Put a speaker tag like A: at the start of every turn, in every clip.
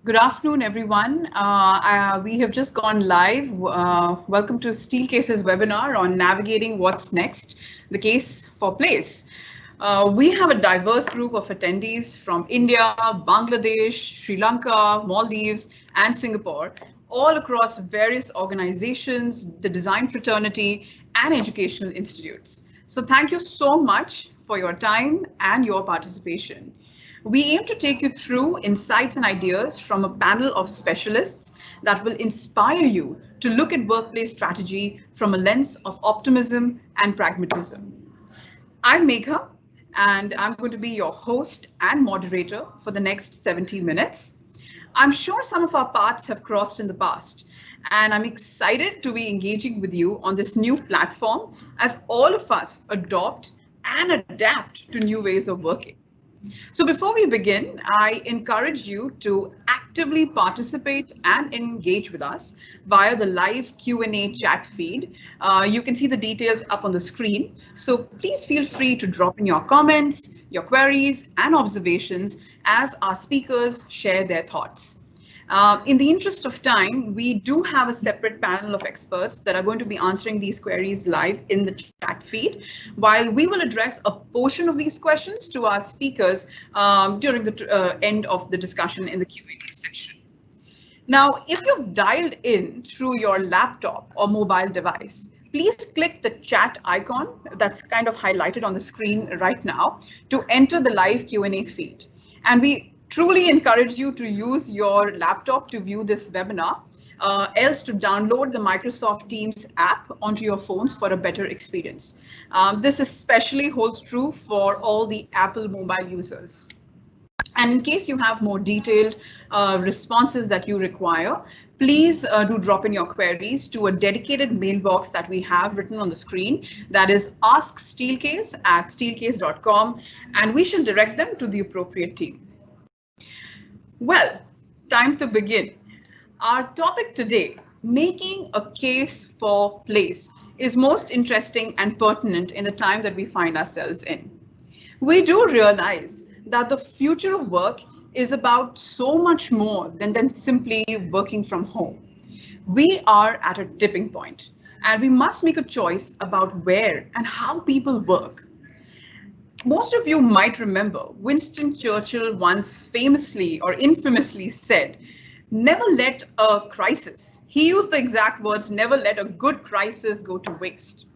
A: Good afternoon, everyone. We have just gone live. Welcome to Steelcase's webinar on navigating what's next, the case for place. We have a diverse group of attendees from India, Bangladesh, Sri Lanka, Maldives, and Singapore, all across various organizations, the design fraternity, and educational institutes. So thank you so much for your time and your participation. We aim to take you through insights and ideas from a panel of specialists that will inspire you to look at workplace strategy from a lens of optimism and pragmatism. I'm Megha, and I'm going to be your host and moderator for the next 70 minutes. I'm sure some of our paths have crossed in the past, and I'm excited to be engaging with you on this new platform as all of us adopt and adapt to new ways of working. So before we begin, I encourage you to actively participate and engage with us via the live Q&A chat feed. You can see the details up on the screen. So please feel free to drop in your comments, your queries, and observations as our speakers share their thoughts. In the interest of time, we do have a separate panel of experts that are going to be answering these queries live in the chat feed, while we will address a portion of these questions to our speakers during the end of the discussion in the Q&A section. Now, if you've dialed in through your laptop or mobile device, please click the chat icon that's kind of highlighted on the screen right now to enter the live Q&A feed. And we truly encourage you to use your laptop to view this webinar, else to download the Microsoft Teams app onto your phones for a better experience. This especially holds true for all the Apple mobile users. And in case you have more detailed responses that you require, please do drop in your queries to a dedicated mailbox that we have written on the screen. That is asksteelcase@steelcase.com, and we shall direct them to the appropriate team. Well, time to begin. Our topic today, making a case for place, is most interesting and pertinent in the time that we find ourselves in. We do realize that the future of work is about so much more than simply working from home. We are at a tipping point, and we must make a choice about where and how people work. Most of you might remember Winston Churchill once famously or infamously said, "Never let a crisis," he used the exact words, "never let a good crisis go to waste."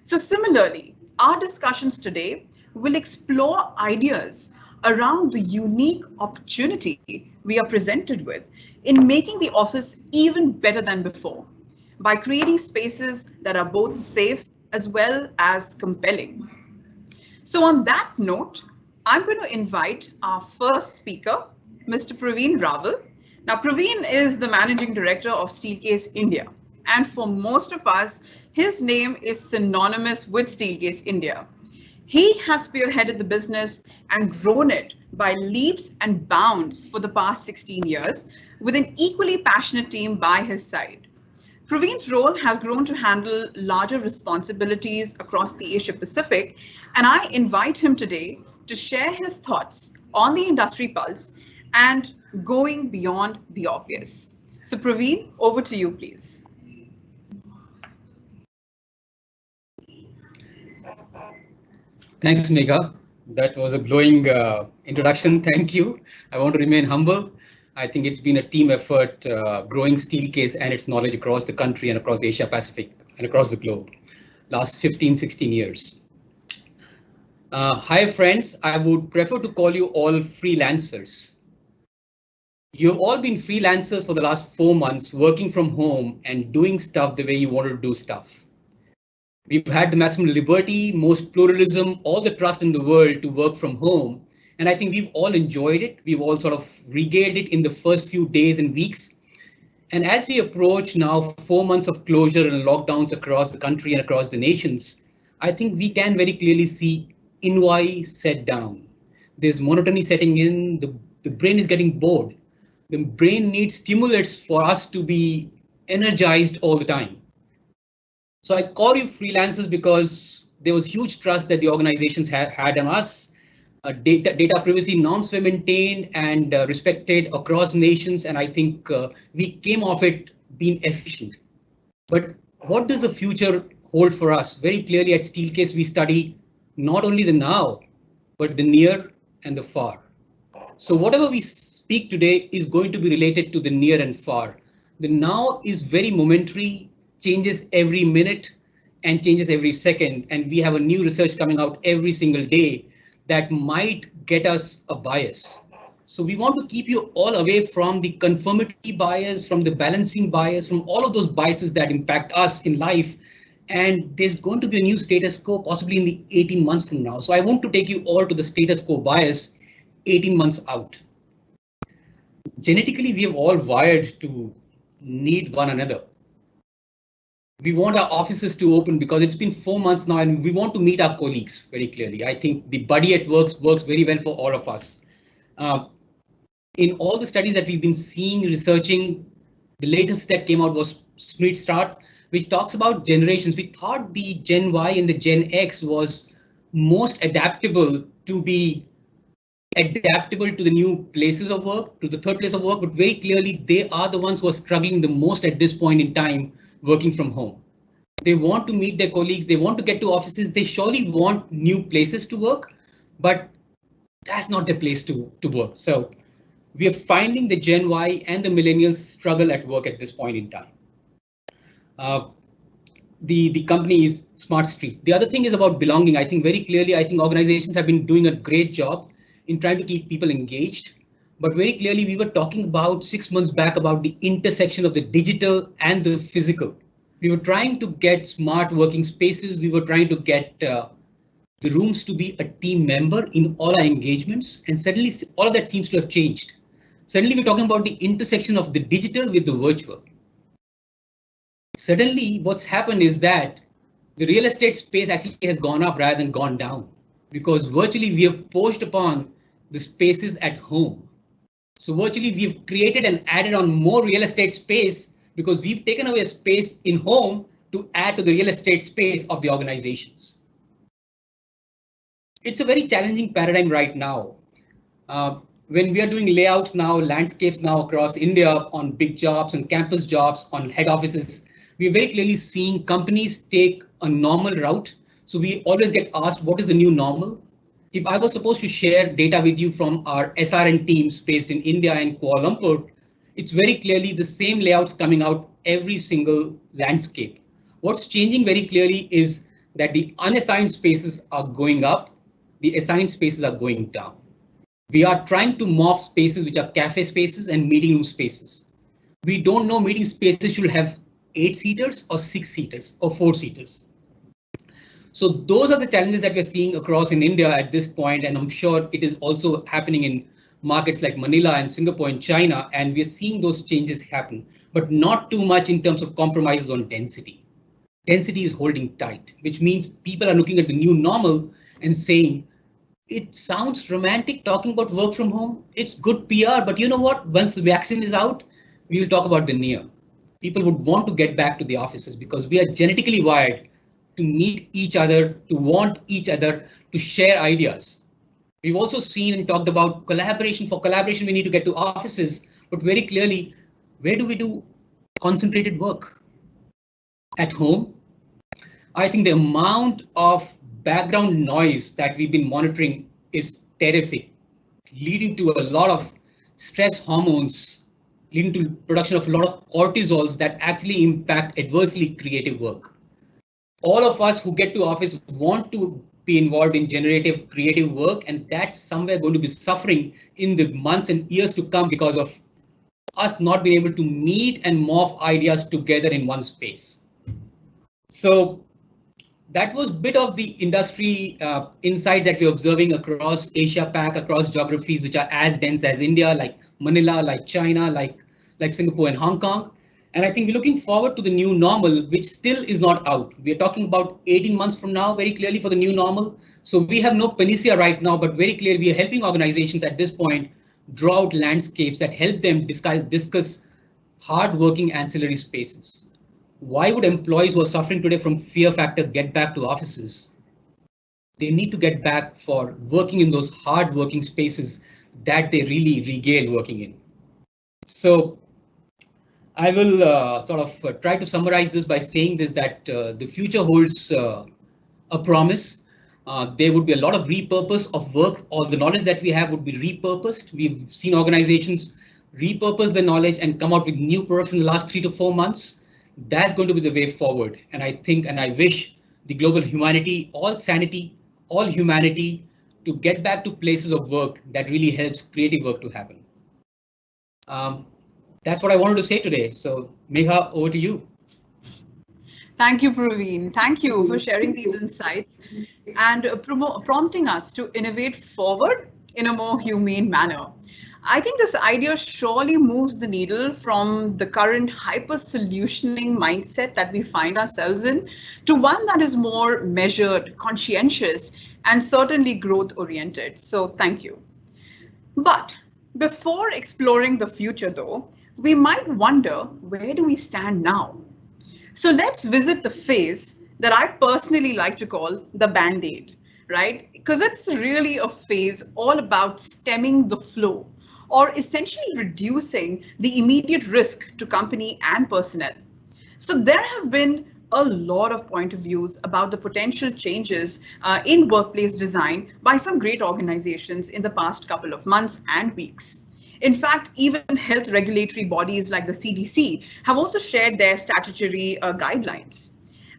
A: So similarly, our discussions today will explore ideas around the unique opportunity we are presented with in making the office even better than before by creating spaces that are both safe as well as compelling. So on that note, I'm going to invite our first speaker, Mr. Praveen Rawal. Now, Praveen is the Managing Director of Steelcase India. And for most of us, his name is synonymous with Steelcase India. He has spearheaded the business and grown it by leaps and bounds for the past 16 years with an equally passionate team by his side. Praveen's role has grown to handle larger responsibilities across the Asia Pacific, and I invite him today to share his thoughts on the industry pulse and going beyond the obvious. So Praveen, over to you, please.
B: Thanks, Megha. That was a glowing introduction. Thank you. I want to remain humble. I think it's been a team effort growing Steelcase and its knowledge across the country and across Asia Pacific and across the globe. Last 15, 16 years. Hi, friends. I would prefer to call you all freelancers. You've all been freelancers for the last 4 months, working from home and doing stuff the way you want to do stuff. We've had the maximum liberty, most pluralism, all the trust in the world to work from home. And I think we've all enjoyed it. We've all sort of regaled it in the first few days and weeks. And as we approach now 4 months of closure and lockdowns across the country and across the nations, I think we can very clearly see ennui set down. There's monotony setting in, the brain is getting bored. The brain needs stimulants for us to be energized all the time. So I call you freelancers because there was huge trust that the organizations had on us. data privacy norms were maintained and respected across nations, and I think we came off it being efficient. But what does the future hold for us? Very clearly at Steelcase, we study not only the now, but the near and the far. So whatever we speak today is going to be related to the near and far. The now is very momentary, changes every minute and changes every second. And we have a new research coming out every single day that might get us a bias. So we want to keep you all away from the conformity bias, from the balancing bias, from all of those biases that impact us in life. And there's going to be a new status quo possibly in the 18 months from now. So I want to take you all to the status quo bias 18 months out. Genetically, we have all wired to need one another. We want our offices to open because it's been 4 months now and we want to meet our colleagues very clearly. I think the buddy at work works very well for all of us. In all the studies that we've been seeing, researching, the latest that came out was Street Start, which talks about generations. We thought the Gen Y and the Gen X was most adaptable to be adaptable to the new places of work, to the third place of work, but very clearly they are the ones who are struggling the most at this point in time working from home. They want to meet their colleagues, they want to get to offices, they surely want new places to work, but that's not the place to work. So we are finding the Gen Y and the millennials struggle at work at this point in time. The company is Smart Street. The other thing is about belonging. I think very clearly, I think organizations have been doing a great job in trying to keep people engaged. But very clearly, we were talking about 6 months back about the intersection of the digital and the physical. We were trying to get smart working spaces. We were trying to get the rooms to be a team member in all our engagements. And suddenly all of that seems to have changed. Suddenly we're talking about the intersection of the digital with the virtual. Suddenly what's happened is that the real estate space actually has gone up rather than gone down, because virtually we have pushed upon the spaces at home. So virtually we've created and added on more real estate space because we've taken away a space in home to add to the real estate space of the organizations. It's a very challenging paradigm right now. When we are doing layouts now, landscapes now across India on big jobs and campus jobs on head offices, we're very clearly seeing companies take a normal route. So we always get asked, what is the new normal? If I was supposed to share data with you from our SRN teams based in India and Kuala Lumpur, it's very clearly the same layouts coming out every single landscape. What's changing very clearly is that the unassigned spaces are going up, the assigned spaces are going down. We are trying to morph spaces which are cafe spaces and meeting room spaces. We don't know meeting spaces should have 8-seaters or 6-seaters or 4-seaters. So those are the challenges that we're seeing across in India at this point, and I'm sure it is also happening in markets like Manila and Singapore and China, and we're seeing those changes happen, but not too much in terms of compromises on density. Density is holding tight, which means people are looking at the new normal and saying, it sounds romantic talking about work from home. It's good PR, but you know what? Once the vaccine is out, we will talk about the near. People would want to get back to the offices because we are genetically wired to meet each other, to want each other, to share ideas. We've also seen and talked about collaboration. For collaboration, we need to get to offices, but very clearly, where do we do concentrated work? At home? I think the amount of background noise that we've been monitoring is terrific, leading to a lot of stress hormones, leading to production of a lot of cortisols that actually impact adversely creative work. All of us who get to office want to be involved in generative creative work, and that's somewhere going to be suffering in the months and years to come because of us not being able to meet and morph ideas together in one space. So that was a bit of the industry insights that we're observing across Asia Pac, across geographies which are as dense as India, like Manila, like China, like Singapore and Hong Kong. And I think we're looking forward to the new normal, which still is not out. We're talking about 18 months from now, very clearly for the new normal. So we have no panacea right now, but very clearly we are helping organizations at this point draw out landscapes that help them discuss hard-working ancillary spaces. Why would employees who are suffering today from fear factor get back to offices? They need to get back for working in those hard working spaces that they really regale working in. So I will try to summarize this by saying this, that the future holds a promise. There would be a lot of repurpose of work. All the knowledge that we have would be repurposed. We've seen organizations repurpose the knowledge and come out with new products in the last 3 to 4 months. That's going to be the way forward. And I think and I wish the global humanity, all sanity, all humanity to get back to places of work that really helps creative work to happen. That's what I wanted to say today. So Megha, over to you.
A: Thank you, Praveen. Thank you for sharing these insights and prompting us to innovate forward in a more humane manner. I think this idea surely moves the needle from the current hyper-solutioning mindset that we find ourselves in to one that is more measured, conscientious, and certainly growth-oriented. So thank you. But before exploring the future, though, we might wonder, where do we stand now? So let's visit the phase that I personally like to call the Band-Aid, right? Because it's really a phase all about stemming the flow, or essentially reducing the immediate risk to company and personnel. So there have been a lot of point of views about the potential changes in workplace design by some great organizations in the past couple of months and weeks. In fact, even health regulatory bodies like the CDC have also shared their statutory guidelines.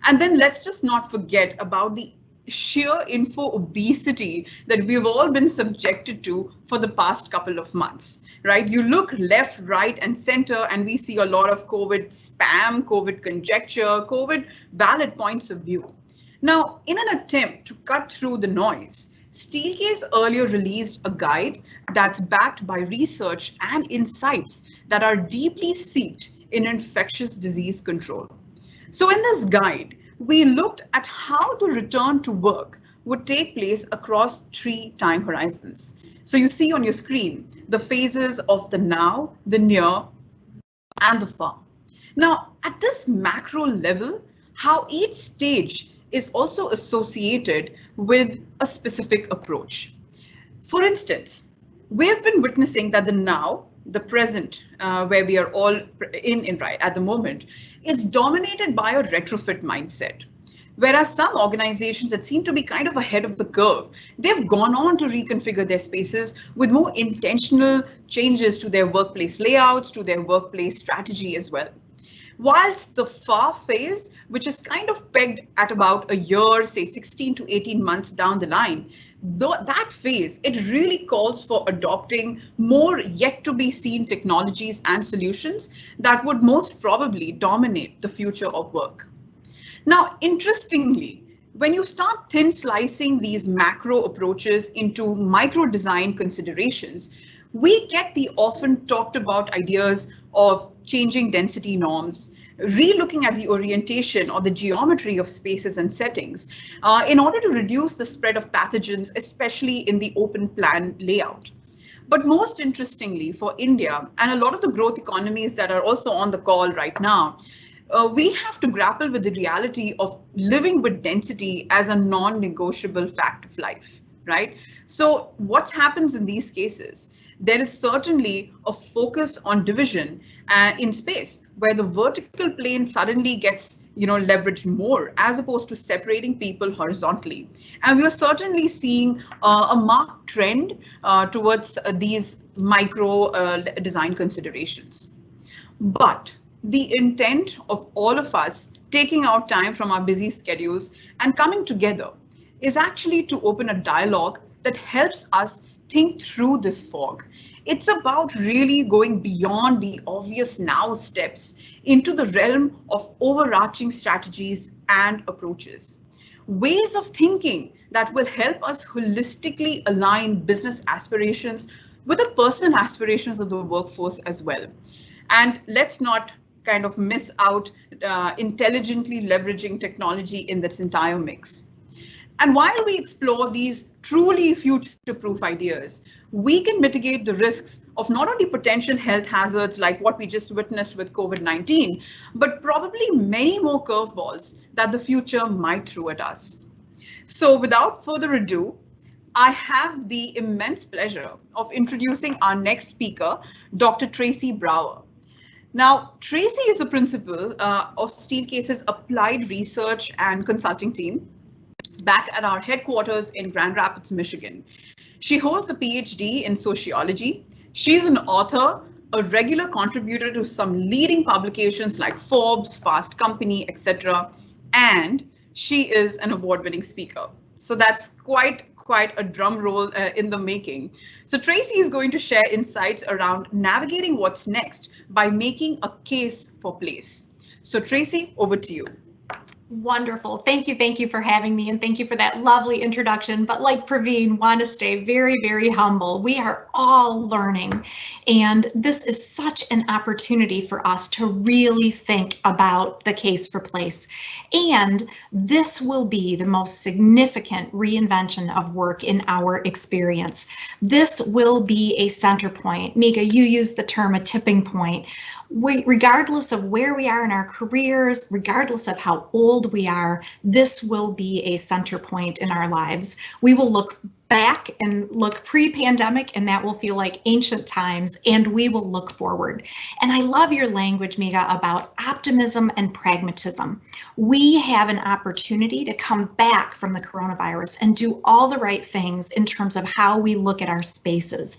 A: And then let's just not forget about the sheer info obesity that we've all been subjected to for the past couple of months, right? You look left, right, and center, and we see a lot of COVID spam, COVID conjecture, COVID valid points of view. Now, in an attempt to cut through the noise, Steelcase earlier released a guide that's backed by research and insights that are deeply seeped in infectious disease control. So in this guide, we looked at how the return to work would take place across 3 time horizons. So you see on your screen the phases of the now, the near, and the far. Now, at this macro level, how each stage is also associated with a specific approach. For instance, we've been witnessing that the now, the present, where we are all in right at the moment, is dominated by a retrofit mindset. Whereas some organizations that seem to be kind of ahead of the curve, they've gone on to reconfigure their spaces with more intentional changes to their workplace layouts, to their workplace strategy as well. Whilst the far phase, which is kind of pegged at about a year, say 16 to 18 months down the line, that phase, it really calls for adopting more yet to be seen technologies and solutions that would most probably dominate the future of work. Now, interestingly, when you start thin slicing these macro approaches into micro design considerations, we get the often talked about ideas of changing density norms, re-looking at the orientation or the geometry of spaces and settings in order to reduce the spread of pathogens, especially in the open plan layout. But most interestingly for India and a lot of the growth economies that are also on the call right now, we have to grapple with the reality of living with density as a non-negotiable fact of life, right? So what happens in these cases? There is certainly a focus on division in space where the vertical plane suddenly gets leveraged more as opposed to separating people horizontally. And we are certainly seeing a marked trend towards these micro design considerations. But the intent of all of us taking out time from our busy schedules and coming together is actually to open a dialogue that helps us think through this fog. It's about really going beyond the obvious now steps into the realm of overarching strategies and approaches. Ways of thinking that will help us holistically align business aspirations with the personal aspirations of the workforce as well. And let's not kind of miss out intelligently leveraging technology in this entire mix. And while we explore these truly future-proof ideas, we can mitigate the risks of not only potential health hazards like what we just witnessed with COVID-19, but probably many more curveballs that the future might throw at us. So without further ado, I have the immense pleasure of introducing our next speaker, Dr. Tracy Brower. Now, Tracy is a principal of Steelcase's applied research and consulting team back at our headquarters in Grand Rapids, Michigan. She holds a PhD in sociology. She's an author, a regular contributor to some leading publications like Forbes, Fast Company, etc. And she is an award-winning speaker. So that's quite a drum roll in the making. So Tracy is going to share insights around navigating what's next by making a case for place. So Tracy, over to you.
C: Wonderful. Thank you for having me, and thank you for that lovely introduction. But like Praveen, want to stay very, very humble. We are all learning, and this is such an opportunity for us to really think about the case for place. And this will be the most significant reinvention of work in our experience. This will be a center point. Megha, you used the term a tipping point. Regardless of where we are in our careers, regardless of how old we are, this will be a center point in our lives. We will look back and look pre-pandemic, and that will feel like ancient times, and we will look forward. And I love your language, Megha, about optimism and pragmatism. We have an opportunity to come back from the coronavirus and do all the right things in terms of how we look at our spaces.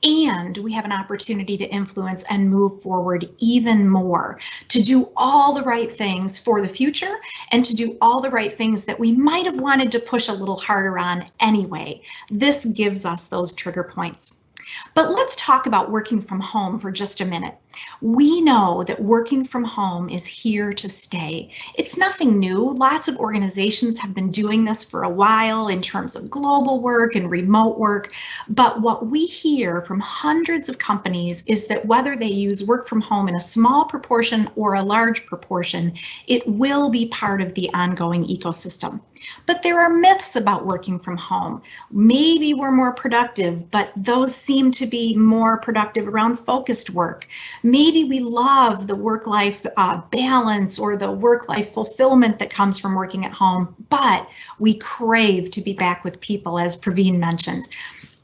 C: And we have an opportunity to influence and move forward even more, to do all the right things for the future and to do all the right things that we might have wanted to push a little harder on anyway. This gives us those trigger points. But let's talk about working from home for just a minute. We know that working from home is here to stay. It's nothing new. Lots of organizations have been doing this for a while in terms of global work and remote work. But what we hear from hundreds of companies is that whether they use work from home in a small proportion or a large proportion, it will be part of the ongoing ecosystem. But there are myths about working from home. Maybe we're more productive, but those seem to be more productive around focused work. Maybe we love the work-life balance or the work-life fulfillment that comes from working at home, but we crave to be back with people, as Praveen mentioned.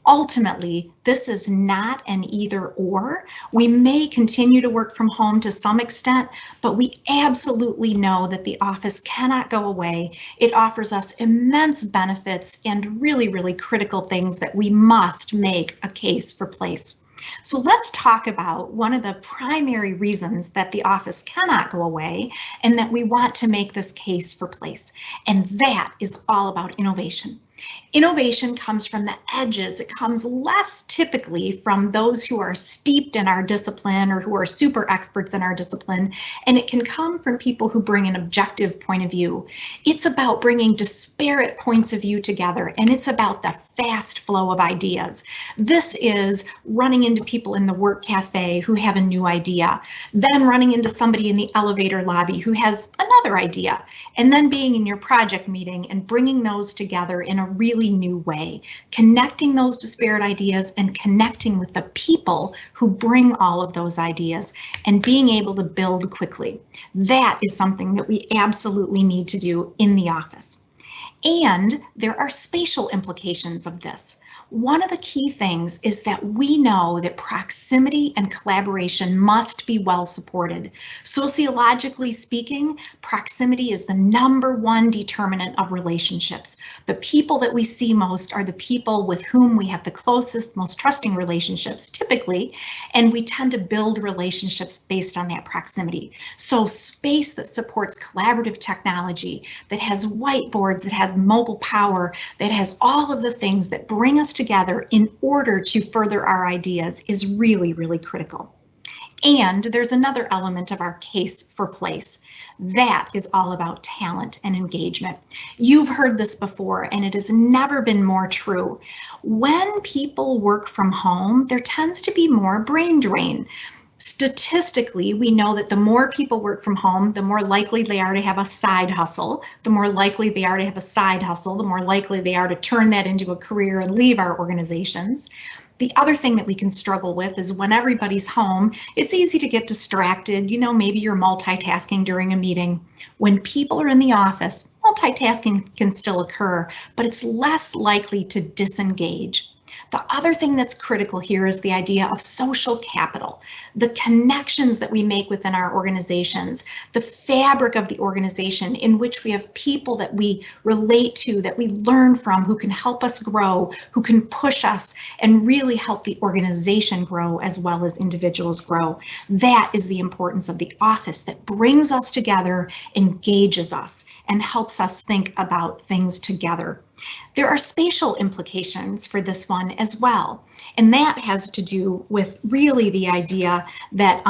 C: Ultimately, this is not an either or. We may continue to work from home to some extent, but we absolutely know that the office cannot go away. It offers us immense benefits and really, really critical things that we must make a case for place. So let's talk about one of the primary reasons that the office cannot go away and that we want to make this case for place. And that is all about innovation. Innovation comes from the edges. It comes less typically from those who are steeped in our discipline or who are super experts in our discipline, and it can come from people who bring an objective point of view. It's about bringing disparate points of view together, and it's about the fast flow of ideas. This is running into people in the work cafe who have a new idea, then running into somebody in the elevator lobby who has another idea, and then being in your project meeting and bringing those together in a really new way, connecting those disparate ideas and connecting with the people who bring all of those ideas and being able to build quickly. That is something that we absolutely need to do in the office. And there are spatial implications of this. One of the key things is that we know that proximity and collaboration must be well supported. Sociologically speaking, proximity is the #1 determinant of relationships. The people that we see most are the people with whom we have the closest, most trusting relationships typically, and we tend to build relationships based on that proximity. So space that supports collaborative technology, that has whiteboards, that has mobile power, that has all of the things that bring us together in order to further our ideas is really, really critical. And there's another element of our case for place. That is all about talent and engagement. You've heard this before, and it has never been more true. When people work from home, there tends to be more brain drain. Statistically, we know that the more people work from home, the more likely they are to have a side hustle. The more likely they are to have a side hustle, the more likely they are to turn that into a career and leave our organizations. The other thing that we can struggle with is when everybody's home, it's easy to get distracted. You know, maybe you're multitasking during a meeting. When people are in the office, multitasking can still occur, but it's less likely to disengage. The other thing that's critical here is the idea of social capital, the connections that we make within our organizations, the fabric of the organization in which we have people that we relate to, that we learn from, who can help us grow, who can push us and really help the organization grow as well as individuals grow. That is the importance of the office that brings us together, engages us, and helps us think about things together. There are spatial implications for this one as well, and that has to do with really the idea that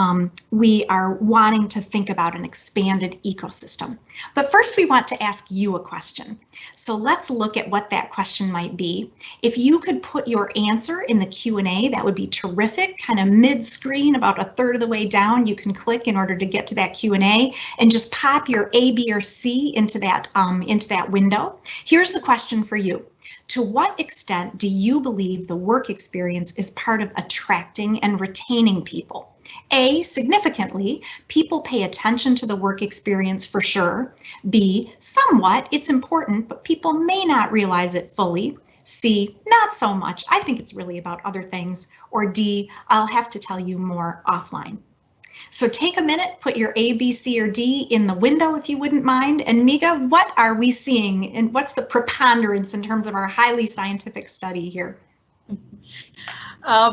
C: we are wanting to think about an expanded ecosystem. But first we want to ask you a question. So let's look at what that question might be. If you could put your answer in the Q&A, that would be terrific. Kind of mid-screen, about a third of the way down, you can click in order to get to that Q&A and just pop your A, B, or C into that window. Here's the question for you. To what extent do you believe the work experience is part of attracting and retaining people? A, significantly, people pay attention to the work experience for sure. B, somewhat, it's important, but people may not realize it fully. C, not so much, I think it's really about other things. Or D, I'll have to tell you more offline. So take a minute, put your A, B, C, or D in the window if you wouldn't mind. And Megha, what are we seeing and what's the preponderance in terms of our highly scientific study here?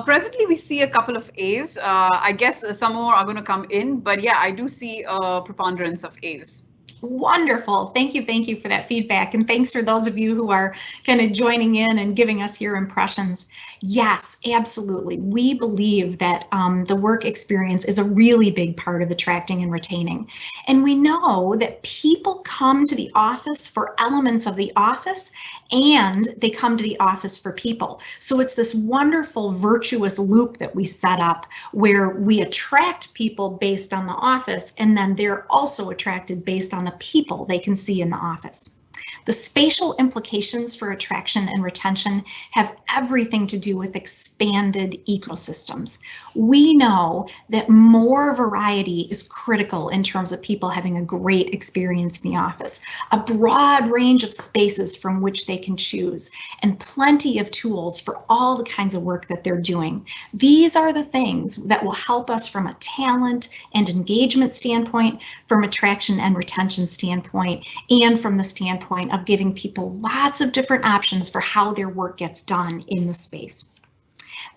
A: Presently, we see a couple of A's. I guess some more are going to come in, but yeah, I do see a preponderance of A's.
C: Wonderful. Thank you for that feedback. And thanks for those of you who are kind of joining in and giving us your impressions. Yes, absolutely. We believe that the work experience is a really big part of attracting and retaining. And we know that people come to the office for elements of the office and they come to the office for people. So it's this wonderful virtuous loop that we set up where we attract people based on the office and then they're also attracted based on the people they can see in the office. The spatial implications for attraction and retention have everything to do with expanded ecosystems. We know that more variety is critical in terms of people having a great experience in the office, a broad range of spaces from which they can choose, and plenty of tools for all the kinds of work that they're doing. These are the things that will help us from a talent and engagement standpoint, from attraction and retention standpoint, and from the standpoint of giving people lots of different options for how their work gets done in the space.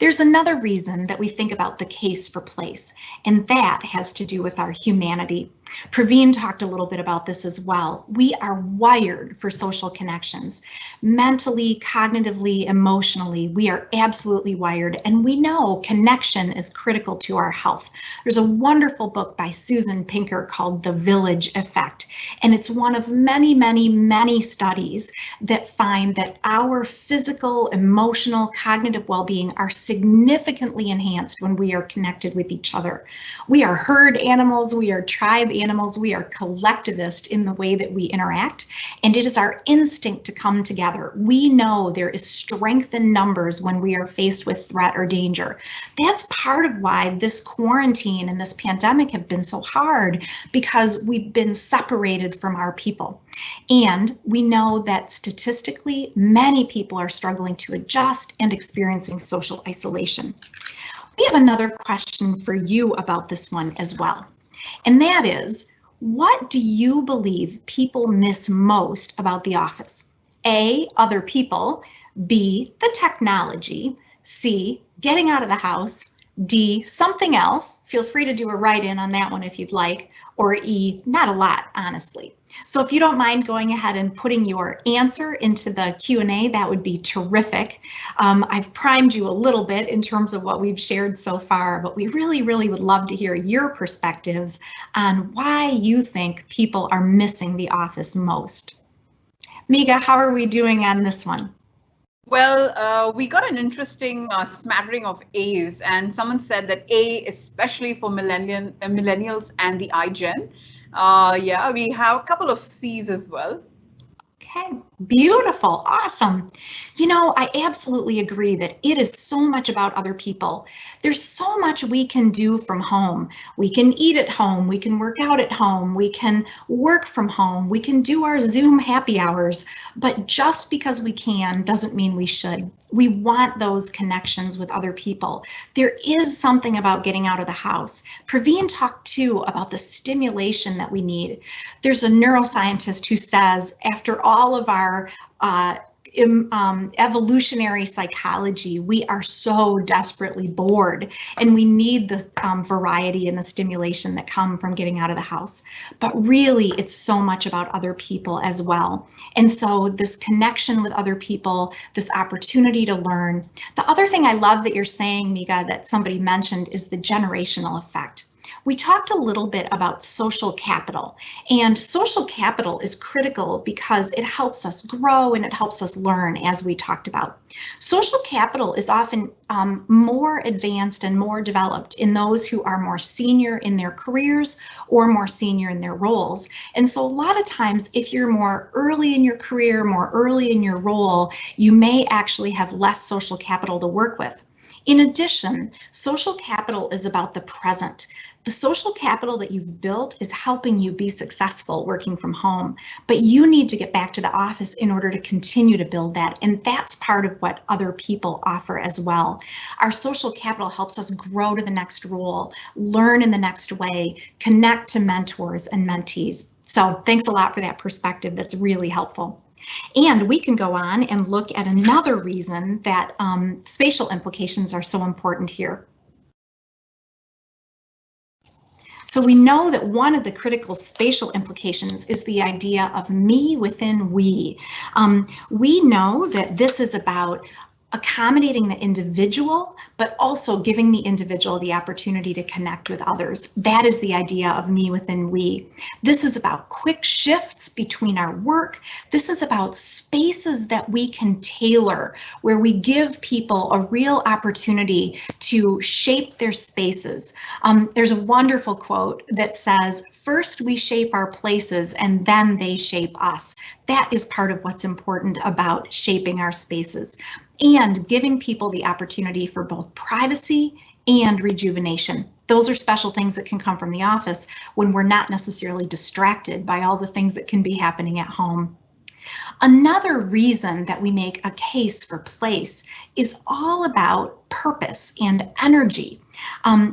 C: There's another reason that we think about the case for place, and that has to do with our humanity. Praveen talked a little bit about this as well. We are wired for social connections. Mentally, cognitively, emotionally, we are absolutely wired, and we know connection is critical to our health. There's a wonderful book by Susan Pinker called The Village Effect, and it's one of many, many, many studies that find that our physical, emotional, cognitive well-being are significantly enhanced when we are connected with each other. We are herd animals, we are tribe animals, we are collectivist in the way that we interact, and it is our instinct to come together. We know there is strength in numbers when we are faced with threat or danger. That's part of why this quarantine and this pandemic have been so hard, because we've been separated from our people. And we know that statistically, many people are struggling to adjust and experiencing social isolation. We have another question for you about this one as well. And that is, what do you believe people miss most about the office? A, other people, B, the technology, C, getting out of the house, D, something else. Feel free to do a write-in on that one if you'd like, or E, not a lot, honestly. So if you don't mind going ahead and putting your answer into the Q&A, that would be terrific. I've primed you a little bit in terms of what we've shared so far, but we really, really would love to hear your perspectives on why you think people are missing the office most. Megha, how are we doing on this one?
A: Well, we got an interesting smattering of A's, and someone said that A, especially for millennials and the iGen. Yeah, we have a couple of C's as well.
C: Okay, beautiful, awesome. You know, I absolutely agree that it is so much about other people. There's so much we can do from home. We can eat at home, we can work out at home, we can work from home, we can do our Zoom happy hours, but just because we can doesn't mean we should. We want those connections with other people. There is something about getting out of the house. Praveen talked too about the stimulation that we need. There's a neuroscientist who says after all of our evolutionary psychology, we are so desperately bored and we need the variety and the stimulation that come from getting out of the house. But really, it's so much about other people as well. And so this connection with other people, this opportunity to learn. The other thing I love that you're saying, Megha, that somebody mentioned is the generational effect. We talked a little bit about social capital, and social capital is critical because it helps us grow and it helps us learn, as we talked about. Social capital is often more advanced and more developed in those who are more senior in their careers or more senior in their roles. And so a lot of times, if you're more early in your career, more early in your role, you may actually have less social capital to work with. In addition, social capital is about the present. The social capital that you've built is helping you be successful working from home, but you need to get back to the office in order to continue to build that. And that's part of what other people offer as well. Our social capital helps us grow to the next role, learn in the next way, connect to mentors and mentees. So thanks a lot for that perspective. That's really helpful. And we can go on and look at another reason that spatial implications are so important here. So we know that one of the critical spatial implications is the idea of me within we. We know that this is about accommodating the individual, but also giving the individual the opportunity to connect with others. That is the idea of me within we. This is about quick shifts between our work. This is about spaces that we can tailor, where we give people a real opportunity to shape their spaces. There's a wonderful quote that says, "First we shape our places and then they shape us." That is part of what's important about shaping our spaces and giving people the opportunity for both privacy and rejuvenation. Those are special things that can come from the office when we're not necessarily distracted by all the things that can be happening at home. Another reason that we make a case for place is all about purpose and energy.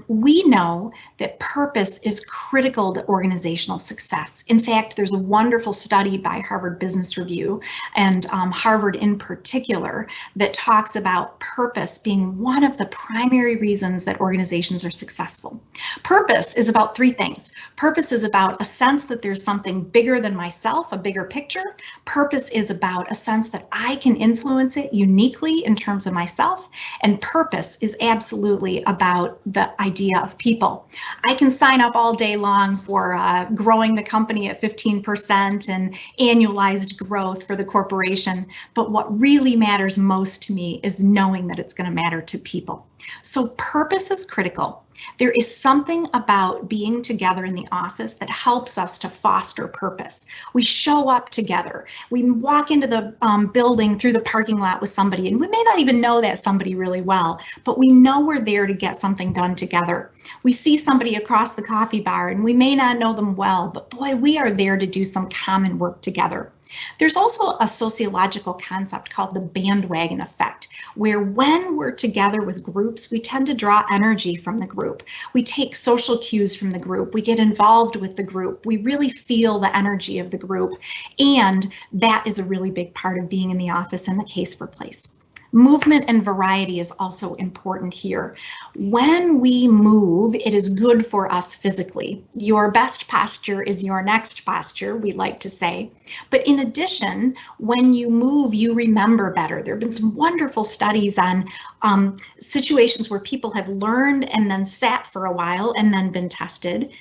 C: We know that purpose is critical to organizational success. In fact, there's a wonderful study by Harvard Business Review and Harvard in particular that talks about purpose being one of the primary reasons that organizations are successful. Purpose is about three things. Purpose is about a sense that there's something bigger than myself, a bigger picture. Purpose is about a sense that I can influence it uniquely in terms of myself. And purpose is absolutely about the idea of people. I can sign up all day long for growing the company at 15% and annualized growth for the corporation, but what really matters most to me is knowing that it's going to matter to people. So purpose is critical. There is something about being together in the office that helps us to foster purpose. We show up together. We walk into the building through the parking lot with somebody, and we may not even know that somebody really well, but we know we're there to get something done together. We see somebody across the coffee bar, and we may not know them well, but boy, we are there to do some common work together. There's also a sociological concept called the bandwagon effect, where when we're together with groups, we tend to draw energy from the group. We take social cues from the group. We get involved with the group. We really feel the energy of the group. And that is a really big part of being in the office and the case for place. Movement and variety is also important here. When we move, it is good for us physically. Your best posture is your next posture, we like to say. But in addition, when you move, you remember better. There have been some wonderful studies on situations where people have learned and then sat for a while and then been tested.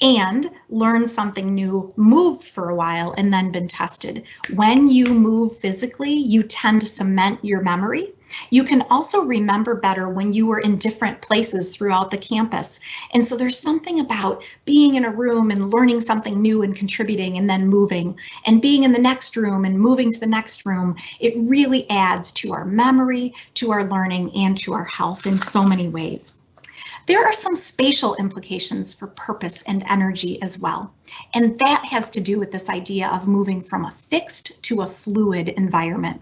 C: and learn something new, moved for a while, and then been tested. When you move physically, you tend to cement your memory. You can also remember better when you were in different places throughout the campus. And so there's something about being in a room and learning something new and contributing and then moving, and being in the next room and moving to the next room. It really adds to our memory, to our learning, and to our health in so many ways. There are some spatial implications for purpose and energy as well, and that has to do with this idea of moving from a fixed to a fluid environment.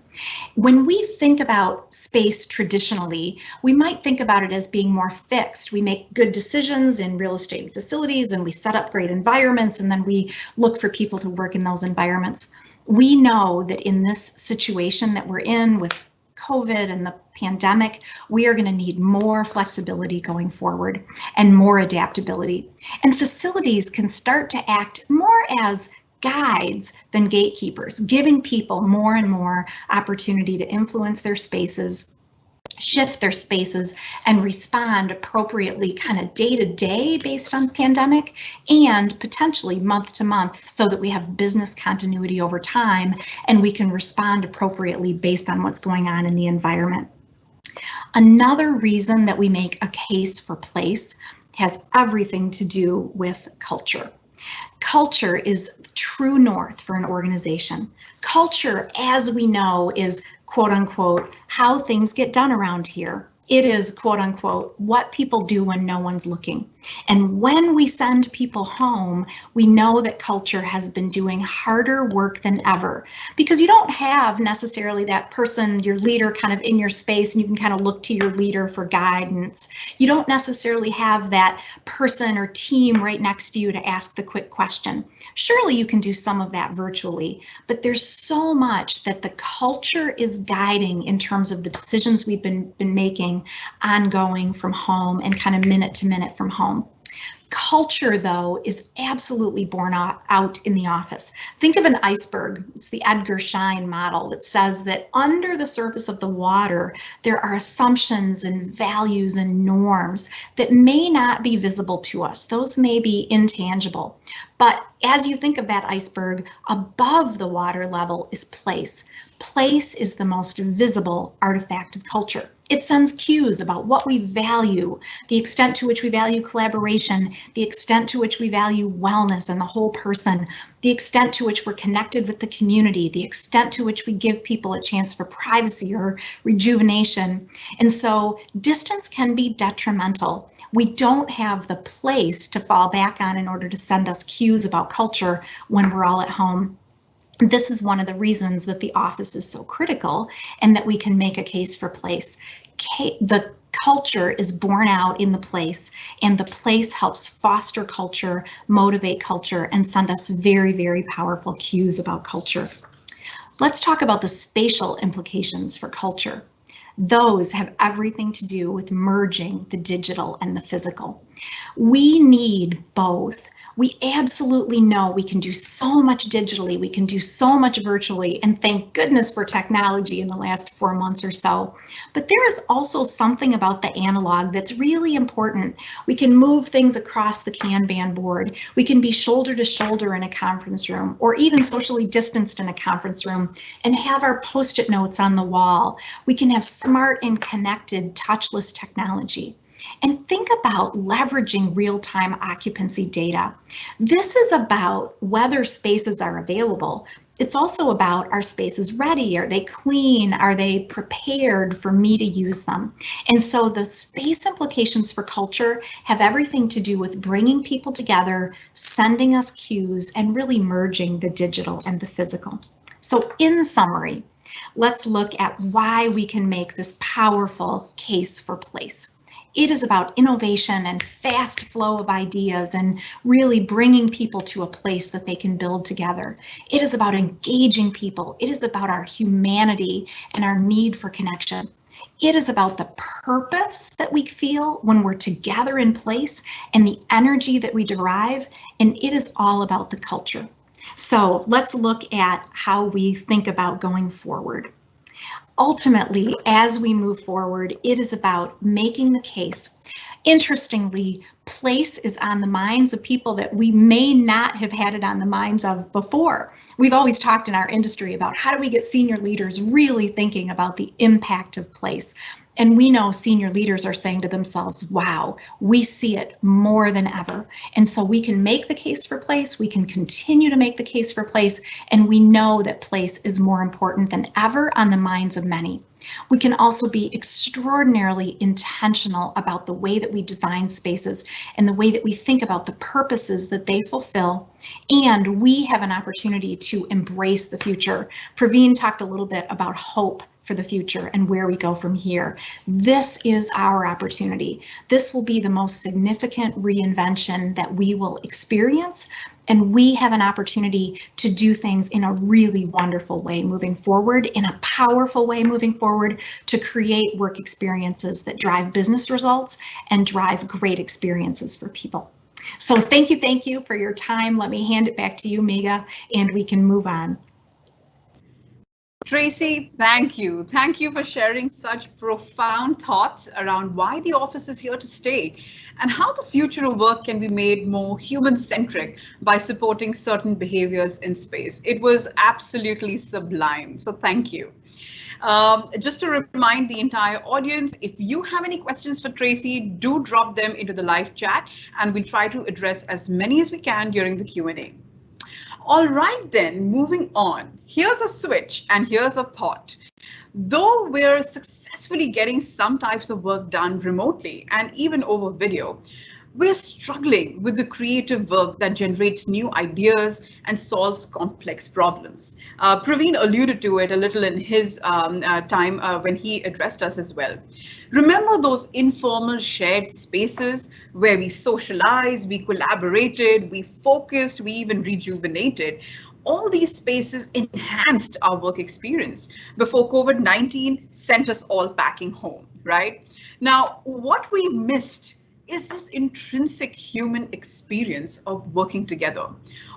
C: When we think about space traditionally, we might think about it as being more fixed. We make good decisions in real estate and facilities, and we set up great environments, and then we look for people to work in those environments. We know that in this situation that we're in with COVID and the pandemic, we are going to need more flexibility going forward and more adaptability. And facilities can start to act more as guides than gatekeepers, giving people more and more opportunity to influence their spaces, shift their spaces, and respond appropriately kind of day to day based on the pandemic, and potentially month to month, so that we have business continuity over time and we can respond appropriately based on what's going on in the environment. Another reason that we make a case for place has everything to do with culture. Culture is true north for an organization. Culture, as we know, is quote unquote how things get done around here. It is quote unquote what people do when no one's looking. And when we send people home, we know that culture has been doing harder work than ever, because you don't have necessarily that person, your leader, kind of in your space, and you can kind of look to your leader for guidance. You don't necessarily have that person or team right next to you to ask the quick question. Surely you can do some of that virtually, but there's so much that the culture is guiding in terms of the decisions we've been making ongoing from home and kind of minute to minute from home. Culture, though, is absolutely borne out in the office. Think of an iceberg. It's the Edgar Schein model that says that under the surface of the water, there are assumptions and values and norms that may not be visible to us. Those may be intangible. But as you think of that iceberg, above the water level is place. Place is the most visible artifact of culture. It sends cues about what we value, the extent to which we value collaboration, the extent to which we value wellness and the whole person, the extent to which we're connected with the community, the extent to which we give people a chance for privacy or rejuvenation. And so distance can be detrimental. We don't have the place to fall back on in order to send us cues about culture when we're all at home. This is one of the reasons that the office is so critical and that we can make a case for place. The culture is born out in the place, and the place helps foster culture, motivate culture, and send us very, very powerful cues about culture. Let's talk about the spatial implications for culture. Those have everything to do with merging the digital and the physical. We need both. We absolutely know we can do so much digitally, we can do so much virtually, and thank goodness for technology in the last 4 months or so. But there is also something about the analog that's really important. We can move things across the Kanban board. We can be shoulder to shoulder in a conference room, or even socially distanced in a conference room, and have our Post-it notes on the wall. We can have smart and connected touchless technology. And think about leveraging real-time occupancy data. This is about whether spaces are available. It's also about, are spaces ready? Are they clean? Are they prepared for me to use them? And so the space implications for culture have everything to do with bringing people together, sending us cues, and really merging the digital and the physical. So in summary, let's look at why we can make this powerful case for place. It is about innovation and fast flow of ideas and really bringing people to a place that they can build together. It is about engaging people. It is about our humanity and our need for connection. It is about the purpose that we feel when we're together in place and the energy that we derive, and it is all about the culture. So let's look at how we think about going forward. Ultimately, as we move forward, it is about making the case. Interestingly, place is on the minds of people that we may not have had it on the minds of before. We've always talked in our industry about how do we get senior leaders really thinking about the impact of place. And we know senior leaders are saying to themselves, wow, we see it more than ever. And so we can make the case for place, we can continue to make the case for place, and we know that place is more important than ever on the minds of many. We can also be extraordinarily intentional about the way that we design spaces and the way that we think about the purposes that they fulfill. And we have an opportunity to embrace the future. Praveen talked a little bit about hope for the future and where we go from here. This is our opportunity. This will be the most significant reinvention that we will experience, and we have an opportunity to do things in a really wonderful way moving forward, in a powerful way moving forward, to create work experiences that drive business results and drive great experiences for people. So thank you for your time. Let me hand it back to you, Megha, and we can move on.
A: Tracy, thank you. Thank you for sharing such profound thoughts around why the office is here to stay and how the future of work can be made more human-centric by supporting certain behaviors in space. It was absolutely sublime, so thank you. Just to remind the entire audience, if you have any questions for Tracy, do drop them into the live chat and we'll try to address as many as we can during the Q&A. All right, then, moving on. Here's a switch and here's a thought. Though we're successfully getting some types of work done remotely and even over video, we're struggling with the creative work that generates new ideas and solves complex problems. Praveen alluded to it a little in his time when he addressed us as well. Remember those informal shared spaces where we socialized, we collaborated, we focused, we even rejuvenated. All these spaces enhanced our work experience before COVID-19 sent us all packing home, right? Now, what we missed is this intrinsic human experience of working together,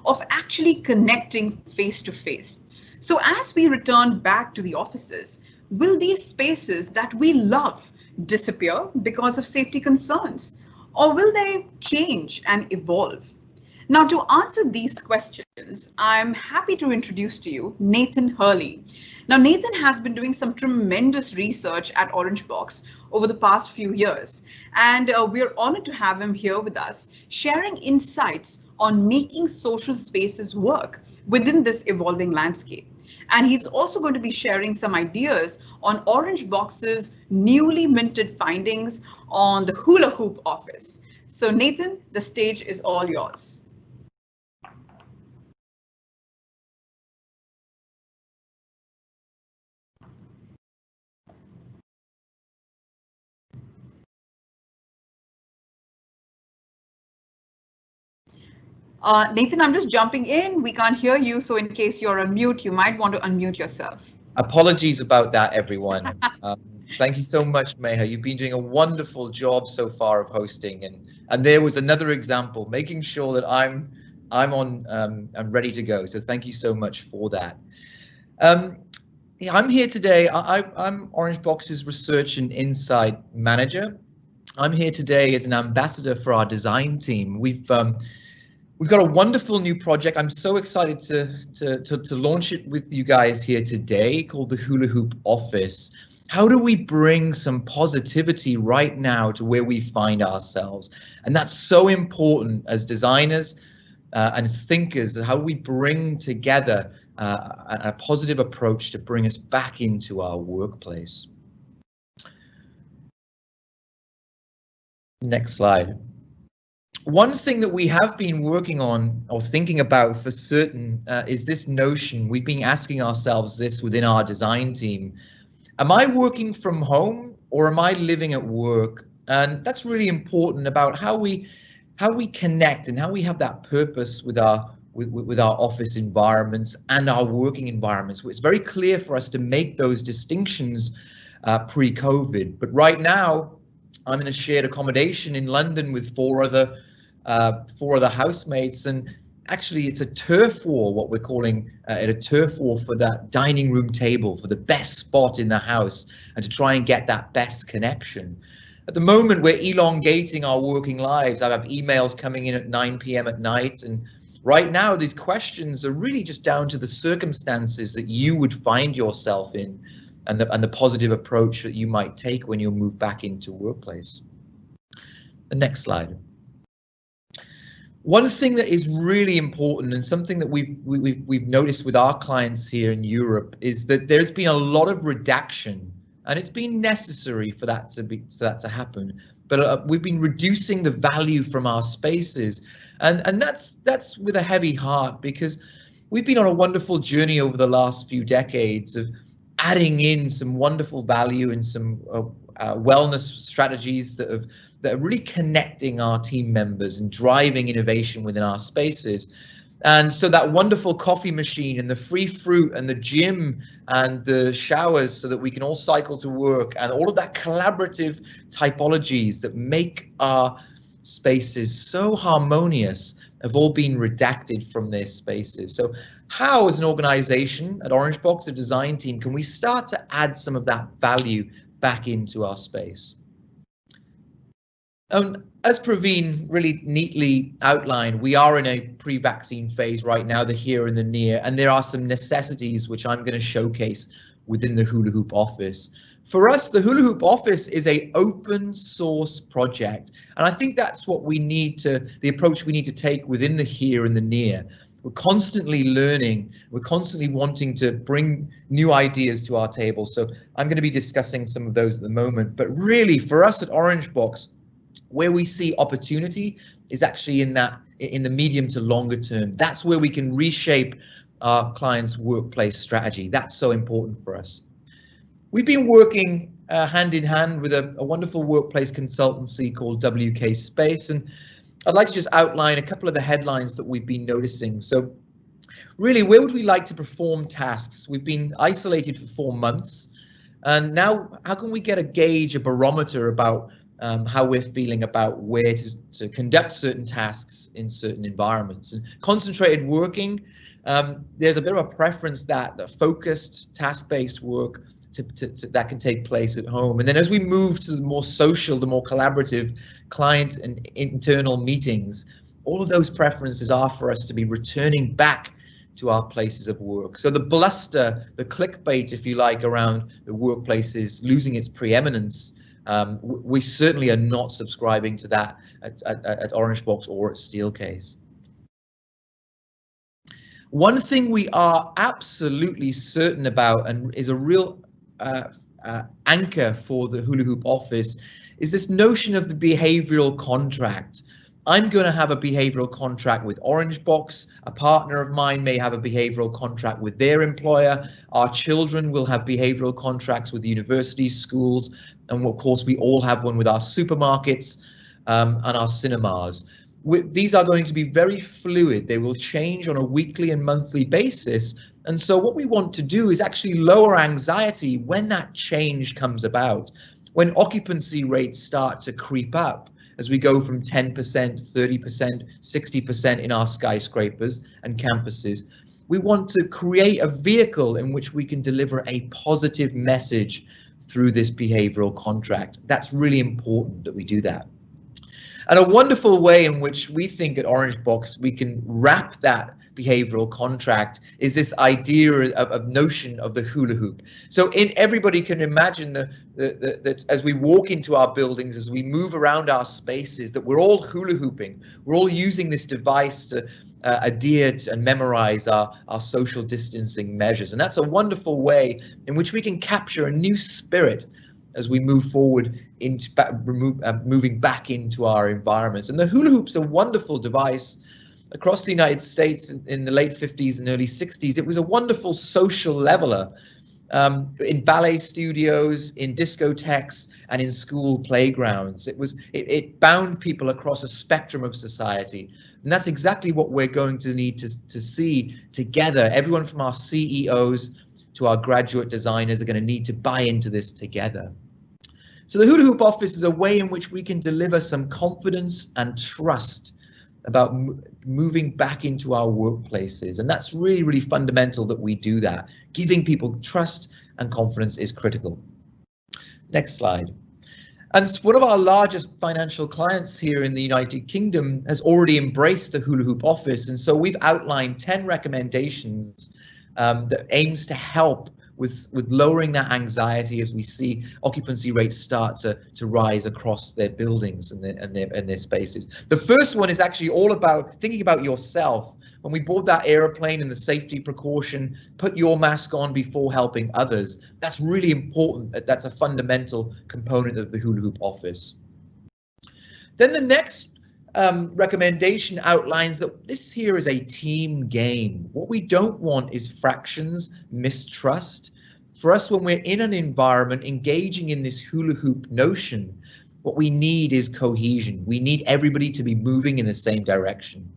A: of actually connecting face to face. So as we return back to the offices, will these spaces that we love disappear because of safety concerns? Or will they change and evolve? Now, to answer these questions, I'm happy to introduce to you Nathan Hurley. Now, Nathan has been doing some tremendous research at Orangebox over the past few years, and we're honored to have him here with us, sharing insights on making social spaces work within this evolving landscape. And he's also going to be sharing some ideas on Orangebox's newly minted findings on the hula hoop office. So Nathan, the stage is all yours. Nathan, I'm just jumping in. We can't hear you, so in case you're on mute, you might want to unmute yourself.
D: Apologies about that, everyone. Thank you so much, Megha. You've been doing a wonderful job so far of hosting, and there was another example, making sure that I'm ready to go. So thank you so much for that. I'm here today. I'm Orangebox's Research and Insight Manager. I'm here today as an ambassador for our design team. We've got a wonderful new project. I'm so excited to launch it with you guys here today, called the Hula Hoop Office. How do we bring some positivity right now to where we find ourselves? And that's so important as designers and as thinkers. How do we bring together a positive approach to bring us back into our workplace? Next slide. One thing that we have been working on or thinking about for certain is this notion. We've been asking ourselves this within our design team. Am I working from home or am I living at work? And that's really important about how we connect and how we have that purpose with our office environments and our working environments. It's very clear for us to make those distinctions pre-COVID. But right now, I'm in a shared accommodation in London with four other housemates, and actually it's a turf war, what we're calling it, a turf war for that dining room table, for the best spot in the house and to try and get that best connection. At the moment, we're elongating our working lives. I have emails coming in at 9 p.m. at night, and right now these questions are really just down to the circumstances that you would find yourself in, and the positive approach that you might take when you move back into workplace. The next slide. One thing that is really important, and something that we've noticed with our clients here in Europe, is that there's been a lot of redaction, and it's been necessary for that to happen. But we've been reducing the value from our spaces, and that's with a heavy heart, because we've been on a wonderful journey over the last few decades of adding in some wonderful value and some wellness strategies that are really connecting our team members and driving innovation within our spaces. And so that wonderful coffee machine and the free fruit and the gym and the showers so that we can all cycle to work, and all of that collaborative typologies that make our spaces so harmonious have all been redacted from their spaces. So how, as an organization at Orangebox, a design team, can we start to add some of that value back into our space? As Praveen really neatly outlined, we are in a pre-vaccine phase right now, the here and the near, and there are some necessities which I'm going to showcase within the Hula Hoop office. For us, the Hula Hoop office is an open source project, and I think that's what we need to, the approach we need to take within the here and the near. We're constantly learning, we're constantly wanting to bring new ideas to our table, so I'm going to be discussing some of those at the moment. But really, for us at Orangebox, where we see opportunity is actually in the medium to longer term. That's where we can reshape our clients' workplace strategy. That's so important for us. We've been working hand in hand with a wonderful workplace consultancy called WK Space, and I'd like to just outline a couple of the headlines that we've been noticing. So really, where would we like to perform tasks? We've been isolated for 4 months, and now how can we get a gauge, a barometer about how we're feeling about where to conduct certain tasks in certain environments? And concentrated working, there's a bit of a preference that the focused task-based work that can take place at home. And then as we move to the more social, the more collaborative client and internal meetings, all of those preferences are for us to be returning back to our places of work. So the bluster, the clickbait, if you like, around the workplace is losing its preeminence. We certainly are not subscribing to that at Orangebox or at Steelcase. One thing we are absolutely certain about, and is a real anchor for the Hula Hoop office, is this notion of the behavioral contract. I'm going to have a behavioral contract with Orangebox. A partner of mine may have a behavioral contract with their employer. Our children will have behavioral contracts with universities, schools, and of course we all have one with our supermarkets and our cinemas. These are going to be very fluid. They will change on a weekly and monthly basis. And so what we want to do is actually lower anxiety when that change comes about, when occupancy rates start to creep up, as we go from 10%, 30%, 60% in our skyscrapers and campuses. We want to create a vehicle in which we can deliver a positive message through this behavioral contract. That's really important that we do that. And a wonderful way in which we think at Orangebox we can wrap that behavioral contract is this idea of notion of the hula hoop. So everybody can imagine that as we walk into our buildings, as we move around our spaces, that we're all hula hooping. We're all using this device to adhere to and memorize our social distancing measures. And that's a wonderful way in which we can capture a new spirit as we move forward into moving back into our environments. And the hula hoop's a wonderful device. Across the United States in the late 50s and early 60s, it was a wonderful social leveler in ballet studios, in discotheques, and in school playgrounds. It bound people across a spectrum of society, and that's exactly what we're going to need to see together. Everyone from our CEOs to our graduate designers are going to need to buy into this together. So the Hula Hoop Office is a way in which we can deliver some confidence and trust about moving back into our workplaces. And that's really, really fundamental that we do that. Giving people trust and confidence is critical. Next slide. And one of our largest financial clients here in the United Kingdom has already embraced the hula hoop office. And so we've outlined 10 recommendations that aims to help with lowering that anxiety as we see occupancy rates start to rise across their buildings and their spaces. The first one is actually all about thinking about yourself. When we board that airplane and the safety precaution, put your mask on before helping others. That's really important. That's a fundamental component of the hula hoop office. Then the next recommendation outlines that this here is a team game. What we don't want is fractions, mistrust. For us, when we're in an environment engaging in this hula hoop notion, what we need is cohesion. We need everybody to be moving in the same direction.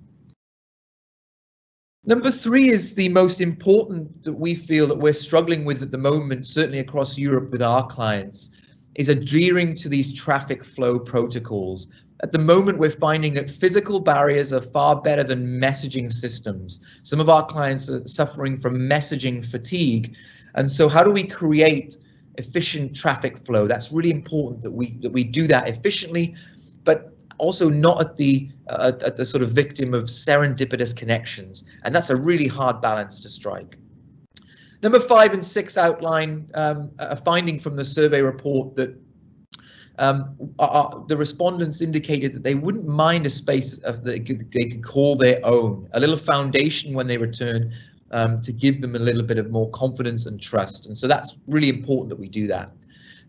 D: Number 3 is the most important that we feel that we're struggling with at the moment, certainly across Europe with our clients, is adhering to these traffic flow protocols. At the moment, we're finding that physical barriers are far better than messaging systems. Some of our clients are suffering from messaging fatigue. And so how do we create efficient traffic flow? That's really important that we do that efficiently, but also not at the sort of victim of serendipitous connections. And that's a really hard balance to strike. Number 5 and 6 outline a finding from the survey report that the respondents indicated that they wouldn't mind a space that they could call their own, a little foundation when they return to give them a little bit of more confidence and trust. And so that's really important that we do that.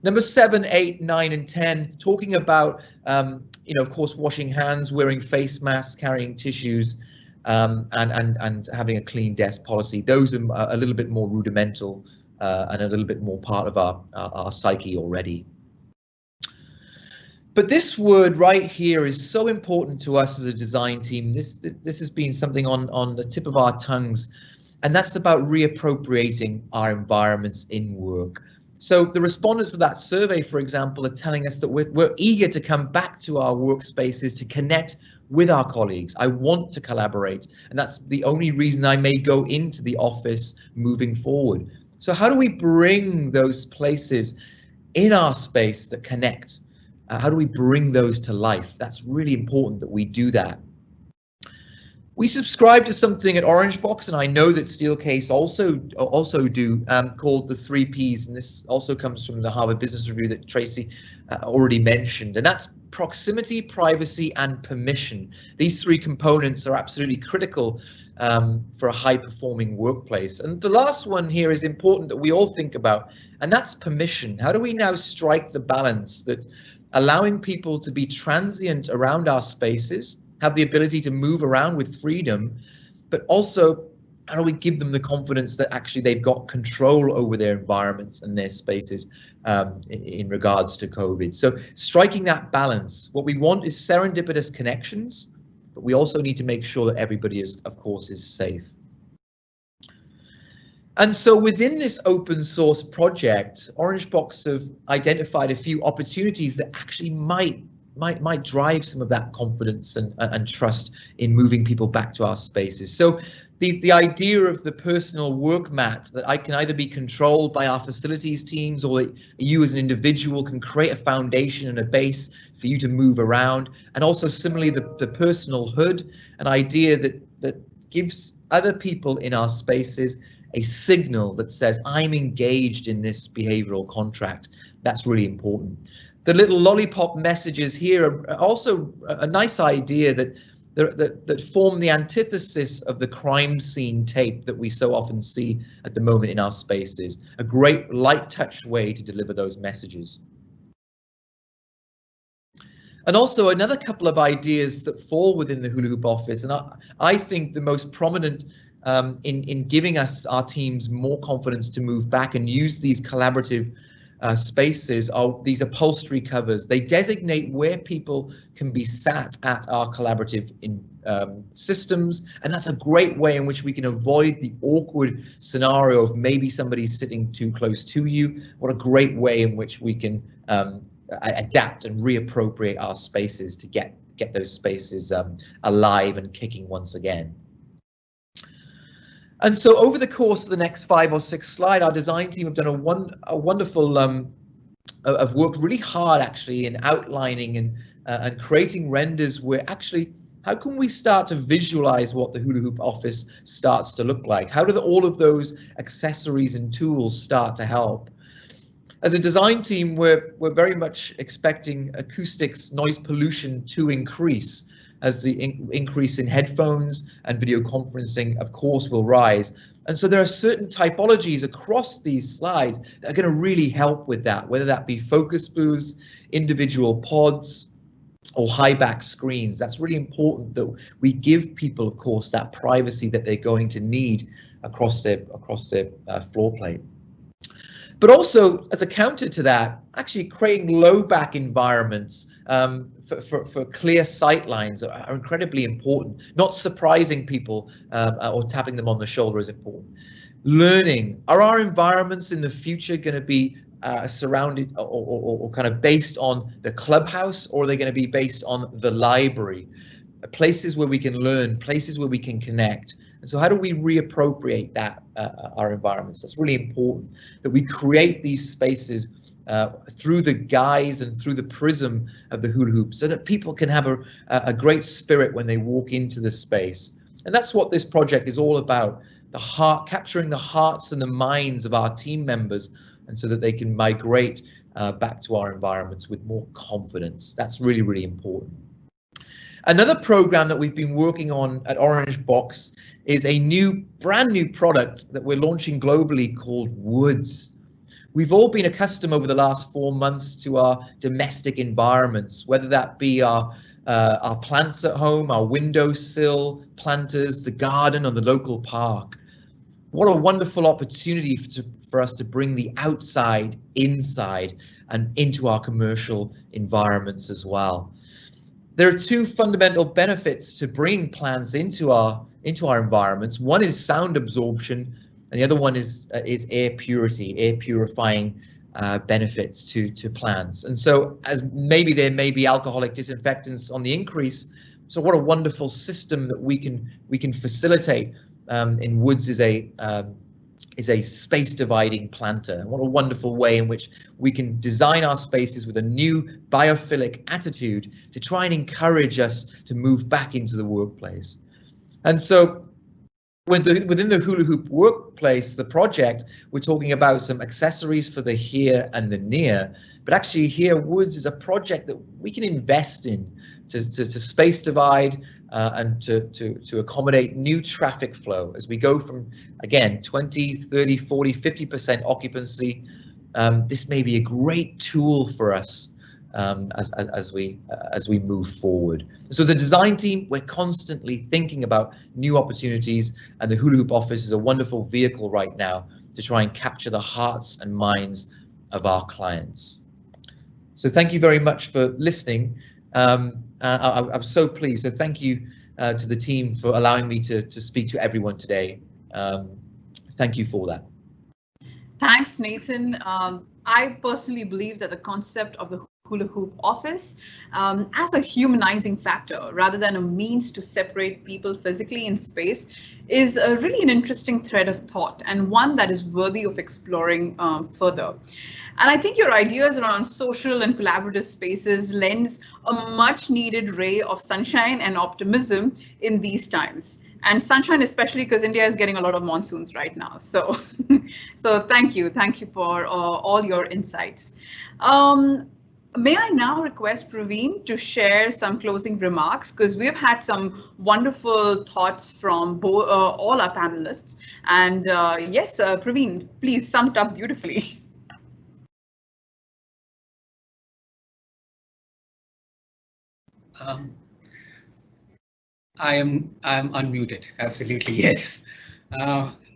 D: Number 7, 8, 9, and 10, talking about, of course, washing hands, wearing face masks, carrying tissues, and having a clean desk policy. Those are a little bit more rudimental and a little bit more part of our psyche already. But this word right here is so important to us as a design team. This has been something on the tip of our tongues, and that's about reappropriating our environments in work. So the respondents of that survey, for example, are telling us that we're eager to come back to our workspaces to connect with our colleagues. I want to collaborate, and that's the only reason I may go into the office moving forward. So how do we bring those places in our space that connect? How do we bring those to life? That's really important that we do that. We subscribe to something at Orangebox, and I know that Steelcase also do, called the 3 Ps, and this also comes from the Harvard Business Review that Tracy already mentioned, and that's proximity, privacy, and permission. These 3 components are absolutely critical for a high-performing workplace. And the last one here is important that we all think about, and that's permission. How do we now strike the balance that allowing people to be transient around our spaces, have the ability to move around with freedom, but also how do we give them the confidence that actually they've got control over their environments and their spaces in regards to COVID. So striking that balance, what we want is serendipitous connections, but we also need to make sure that everybody is, of course, is safe. And so within this open source project, Orangebox have identified a few opportunities that actually might drive some of that confidence and trust in moving people back to our spaces. So the idea of the personal work mat, that I can either be controlled by our facilities teams, or that you as an individual can create a foundation and a base for you to move around. And also similarly the personal hood, an idea that gives other people in our spaces a signal that says I'm engaged in this behavioral contract. That's really important. The little lollipop messages here are also a nice idea that form the antithesis of the crime scene tape that we so often see at the moment in our spaces. A great light touch way to deliver those messages. And also another couple of ideas that fall within the hula hoop office, and I think the most prominent in giving us, our teams, more confidence to move back and use these collaborative spaces are these upholstery covers. They designate where people can be sat at our collaborative systems, and that's a great way in which we can avoid the awkward scenario of maybe somebody sitting too close to you. What a great way in which we can adapt and reappropriate our spaces to get those spaces alive and kicking once again. And so over the course of the next 5 or 6 slides, our design team have done a wonderful have worked really hard actually in outlining and creating renders where actually, how can we start to visualize what the hula hoop office starts to look like? How do all of those accessories and tools start to help? As a design team, we're very much expecting acoustics, noise pollution to increase as the increase in headphones and video conferencing, of course, will rise. And so there are certain typologies across these slides that are going to really help with that, whether that be focus booths, individual pods, or high back screens. That's really important that we give people, of course, that privacy that they're going to need across their floor plate. But also, as a counter to that, actually creating low back environments for clear sight lines are incredibly important. Not surprising people or tapping them on the shoulder is important. Learning, are our environments in the future going to be surrounded or kind of based on the clubhouse, or are they going to be based on the library? Places where we can learn, places where we can connect. And so how do we reappropriate that, our environments? That's really important, that we create these spaces through the guise and through the prism of the hula hoop so that people can have a great spirit when they walk into the space. And that's what this project is all about, capturing the hearts and the minds of our team members, and so that they can migrate back to our environments with more confidence. That's really, really important. Another program that we've been working on at Orangebox is a brand new product that we're launching globally called Woods. We've all been accustomed over the last 4 months to our domestic environments, whether that be our plants at home, our windowsill planters, the garden, or the local park. What a wonderful opportunity for us to bring the outside inside and into our commercial environments as well. There are two fundamental benefits to bringing plants into our environments. One is sound absorption, and the other one is air purity, air purifying benefits to plants. And so, as maybe there may be alcoholic disinfectants on the increase, so what a wonderful system that we can facilitate. In Woods is a space dividing planter. What a wonderful way in which we can design our spaces with a new biophilic attitude to try and encourage us to move back into the workplace. And so within the hula hoop workplace, the project, we're talking about some accessories for the here and the near, but actually here Woods is a project that we can invest in to space divide and to accommodate new traffic flow as we go from, again, 20, 30, 40, 50% occupancy. This may be a great tool for us as we move forward. So as a design team, we're constantly thinking about new opportunities, and the hula hoop office is a wonderful vehicle right now to try and capture the hearts and minds of our clients. So thank you very much for listening. I'm so pleased. So thank you to the team for allowing me to speak to everyone today. Thank you for that.
A: Thanks, Nathan. I personally believe that the concept of the hula hoop office as a humanizing factor rather than a means to separate people physically in space is really an interesting thread of thought, and one that is worthy of exploring further. And I think your ideas around social and collaborative spaces lends a much needed ray of sunshine and optimism in these times. And sunshine, especially because India is getting a lot of monsoons right now. So, thank you for all your insights. May I now request Praveen to share some closing remarks, because we've had some wonderful thoughts from all our panelists. And yes, Praveen, please sum it up beautifully.
B: I am unmuted. Absolutely, yes.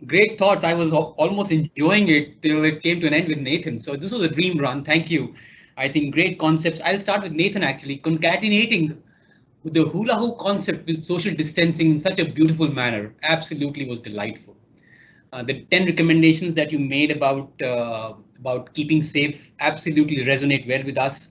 B: Great thoughts. I was almost enjoying it till it came to an end with Nathan. So this was a dream run. Thank you. I think great concepts. I'll start with Nathan, actually concatenating the hula hoop concept with social distancing in such a beautiful manner. Absolutely was delightful. The 10 recommendations that you made about keeping safe absolutely resonate well with us.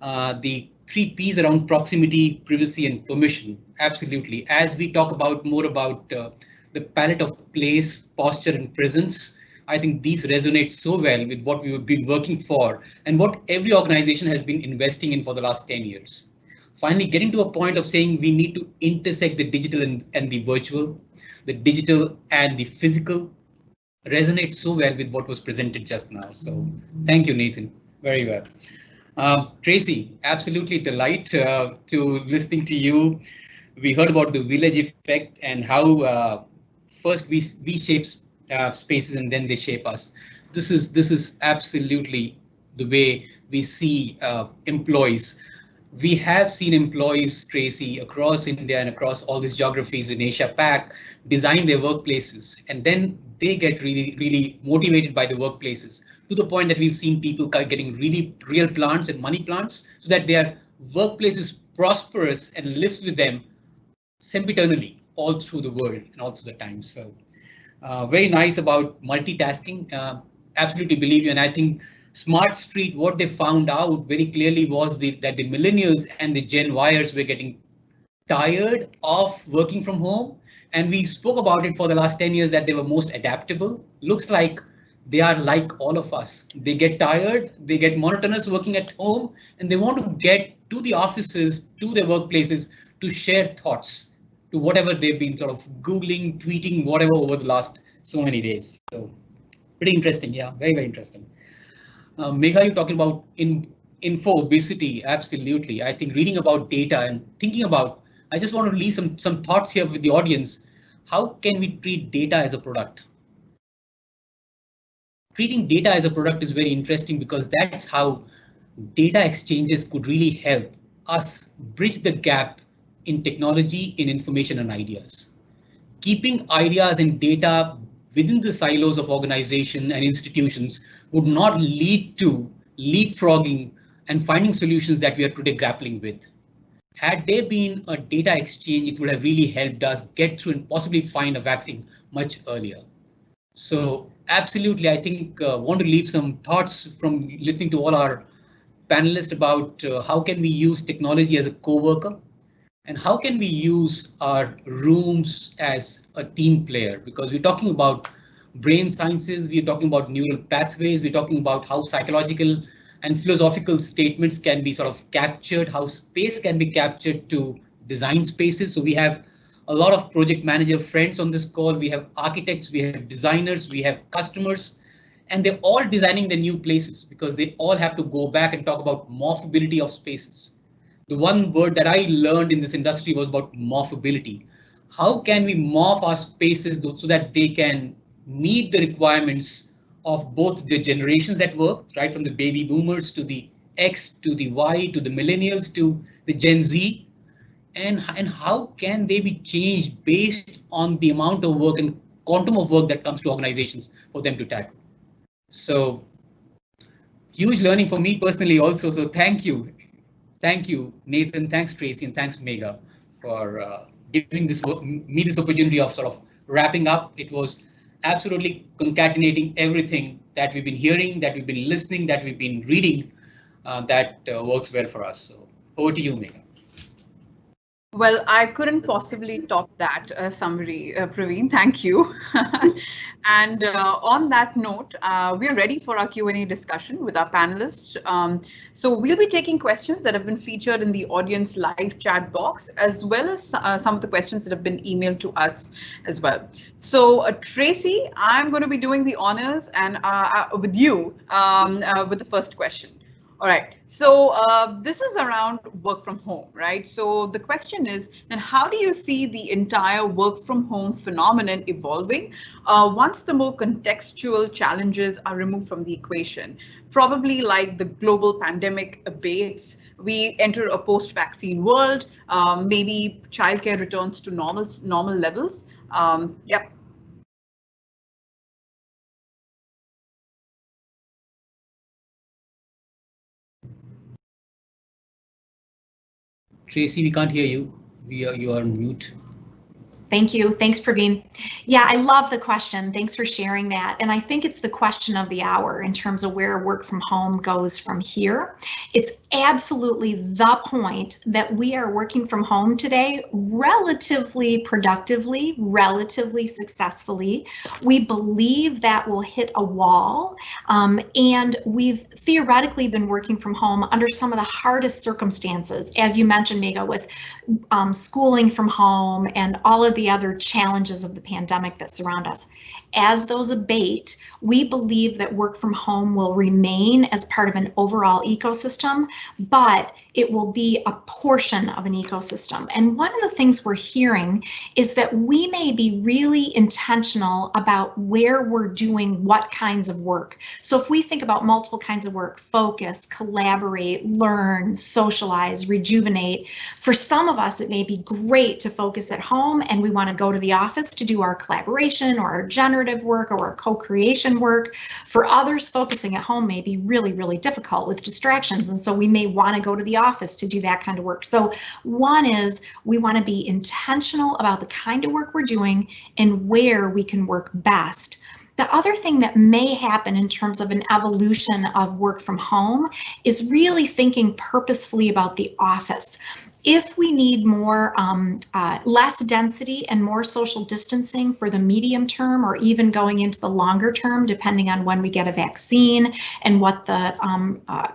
B: The 3 P's around proximity, privacy, and permission. Absolutely. As we talk more about the palette of place, posture, and presence, I think these resonate so well with what we've been working for and what every organization has been investing in for the last 10 years. Finally, getting to a point of saying we need to intersect the digital and the virtual, the digital and the physical resonates so well with what was presented just now. So thank you, Nathan. Very well. Tracy, absolutely delight to listening to you. We heard about the village effect and how first we shape spaces and then they shape us. This is absolutely the way we see employees. We have seen employees, Tracy, across India and across all these geographies in Asia Pac design their workplaces, and then they get really motivated by the workplaces to the point that we've seen people getting really real plants and money plants so that their workplace is prosperous and lives with them sempiternally all through the world and all through the time. So very nice about multitasking. Absolutely believe you, and I think Smart Street, what they found out very clearly was that the millennials and the Gen Yers were getting tired of working from home. And we spoke about it for the last 10 years that they were most adaptable. Looks like they are like all of us. They get tired, they get monotonous working at home, and they want to get to the offices, to their workplaces to share thoughts to whatever they've been sort of Googling, tweeting, whatever over the last so many days. So pretty interesting. Yeah, very interesting. Megha, you're talking about info obesity. Absolutely. I think reading about data and thinking about, I just want to leave some thoughts here with the audience. How can we treat data as a product? Treating data as a product is very interesting because that's how data exchanges could really help us bridge the gap in technology, in information and ideas. Keeping ideas and data within the silos of organization and institutions would not lead to leapfrogging and finding solutions that we are today grappling with. Had there been a data exchange, it would have really helped us get through and possibly find a vaccine much earlier. So absolutely, I think want to leave some thoughts from listening to all our panelists about how can we use technology as a co-worker and how can we use our rooms as a team player, because we're talking about brain sciences, we're talking about neural pathways, we're talking about how psychological and philosophical statements can be sort of captured, how space can be captured to design spaces. So we have a lot of project manager friends on this call. We have architects, we have designers, we have customers, and they're all designing the new places because they all have to go back and talk about morphability of spaces. The one word that I learned in this industry was about morphability. How can we morph our spaces so that they can meet the requirements of both the generations that work, right from the baby boomers to the X to the Y to the millennials to the Gen Z, and how can they be changed based on the amount of work and quantum of work that comes to organizations for them to tackle. So huge learning for me personally also. So thank you, Nathan. Thanks, Tracy, and thanks, Megha, for giving me this opportunity of sort of wrapping up. It was absolutely concatenating everything that we've been hearing, that we've been listening, that we've been reading, that works well for us. So over to you, Megha.
A: Well, I couldn't possibly top that summary, Praveen. Thank you. And on that note, we're ready for our Q&A discussion with our panelists. So we'll be taking questions that have been featured in the audience live chat box, as well as some of the questions that have been emailed to us as well. So Tracy, I'm going to be doing the honors and with you with the first question. All right, so this is around work from home, right? So the question is, then how do you see the entire work from home phenomenon evolving once the more contextual challenges are removed from the equation? Probably like the global pandemic abates, we enter a post-vaccine world, maybe childcare returns to normal levels. Yeah.
B: Tracy, we can't hear you. You are on mute.
C: Thank you. Thanks, Praveen. Yeah, I love the question. Thanks for sharing that. And I think it's the question of the hour in terms of where work from home goes from here. It's absolutely the point that we are working from home today relatively productively, relatively successfully. We believe that will hit a wall, and we've theoretically been working from home under some of the hardest circumstances, as you mentioned, Megha, with schooling from home and all of the other challenges of the pandemic that surround us. As those abate, we believe that work from home will remain as part of an overall ecosystem, but it will be a portion of an ecosystem. And one of the things we're hearing is that we may be really intentional about where we're doing what kinds of work. So if we think about multiple kinds of work, focus, collaborate, learn, socialize, rejuvenate, for some of us, it may be great to focus at home and we want to go to the office to do our collaboration or our generative work or our co-creation work. For others, focusing at home may be really, really difficult with distractions. And so we may want to go to the office to do that kind of work. So one is we want to be intentional about the kind of work we're doing and where we can work best. The other thing that may happen in terms of an evolution of work from home is really thinking purposefully about the office. If we need more, less density and more social distancing for the medium term, or even going into the longer term, depending on when we get a vaccine and what the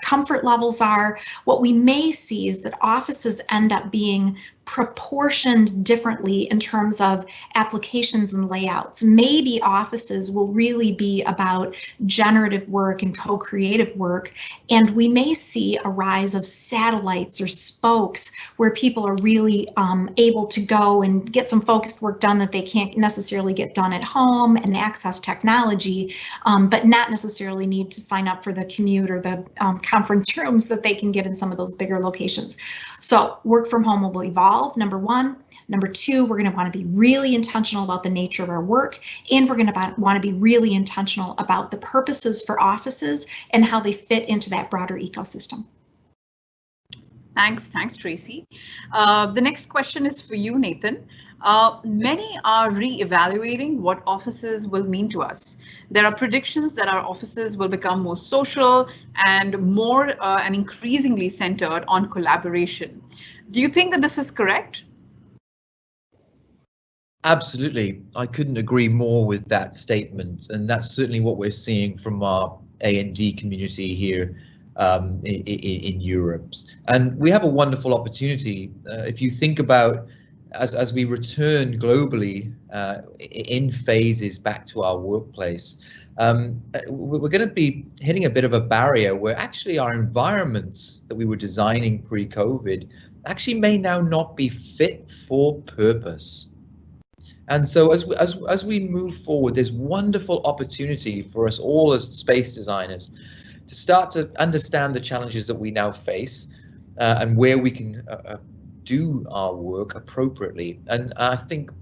C: comfort levels are, what we may see is that offices end up being proportioned differently in terms of applications and layouts. Maybe offices will really be about generative work and co-creative work, and we may see a rise of satellites or spokes where people are really able to go and get some focused work done that they can't necessarily get done at home and access technology, but not necessarily need to sign up for the commute or the conference rooms that they can get in some of those bigger locations. So work from home will evolve. Number one. Number two, we're going to want to be really intentional about the nature of our work, and we're going to want to be really intentional about the purposes for offices and how they fit into that broader ecosystem.
A: Thanks, Tracy. The next question is for you, Nathan. Many are re-evaluating what offices will mean to us. There are predictions that our offices will become more social and more and increasingly centered on collaboration. Do you think that this is correct?
D: Absolutely. I couldn't agree more with that statement. And that's certainly what we're seeing from our A&D community here in Europe. And we have a wonderful opportunity. If you think about as we return globally in phases back to our workplace, we're going to be hitting a bit of a barrier where actually our environments that we were designing pre-COVID actually may now not be fit for purpose. And so as we move forward, there's wonderful opportunity for us all as space designers to start to understand the challenges that we now face and where we can do our work appropriately. And I think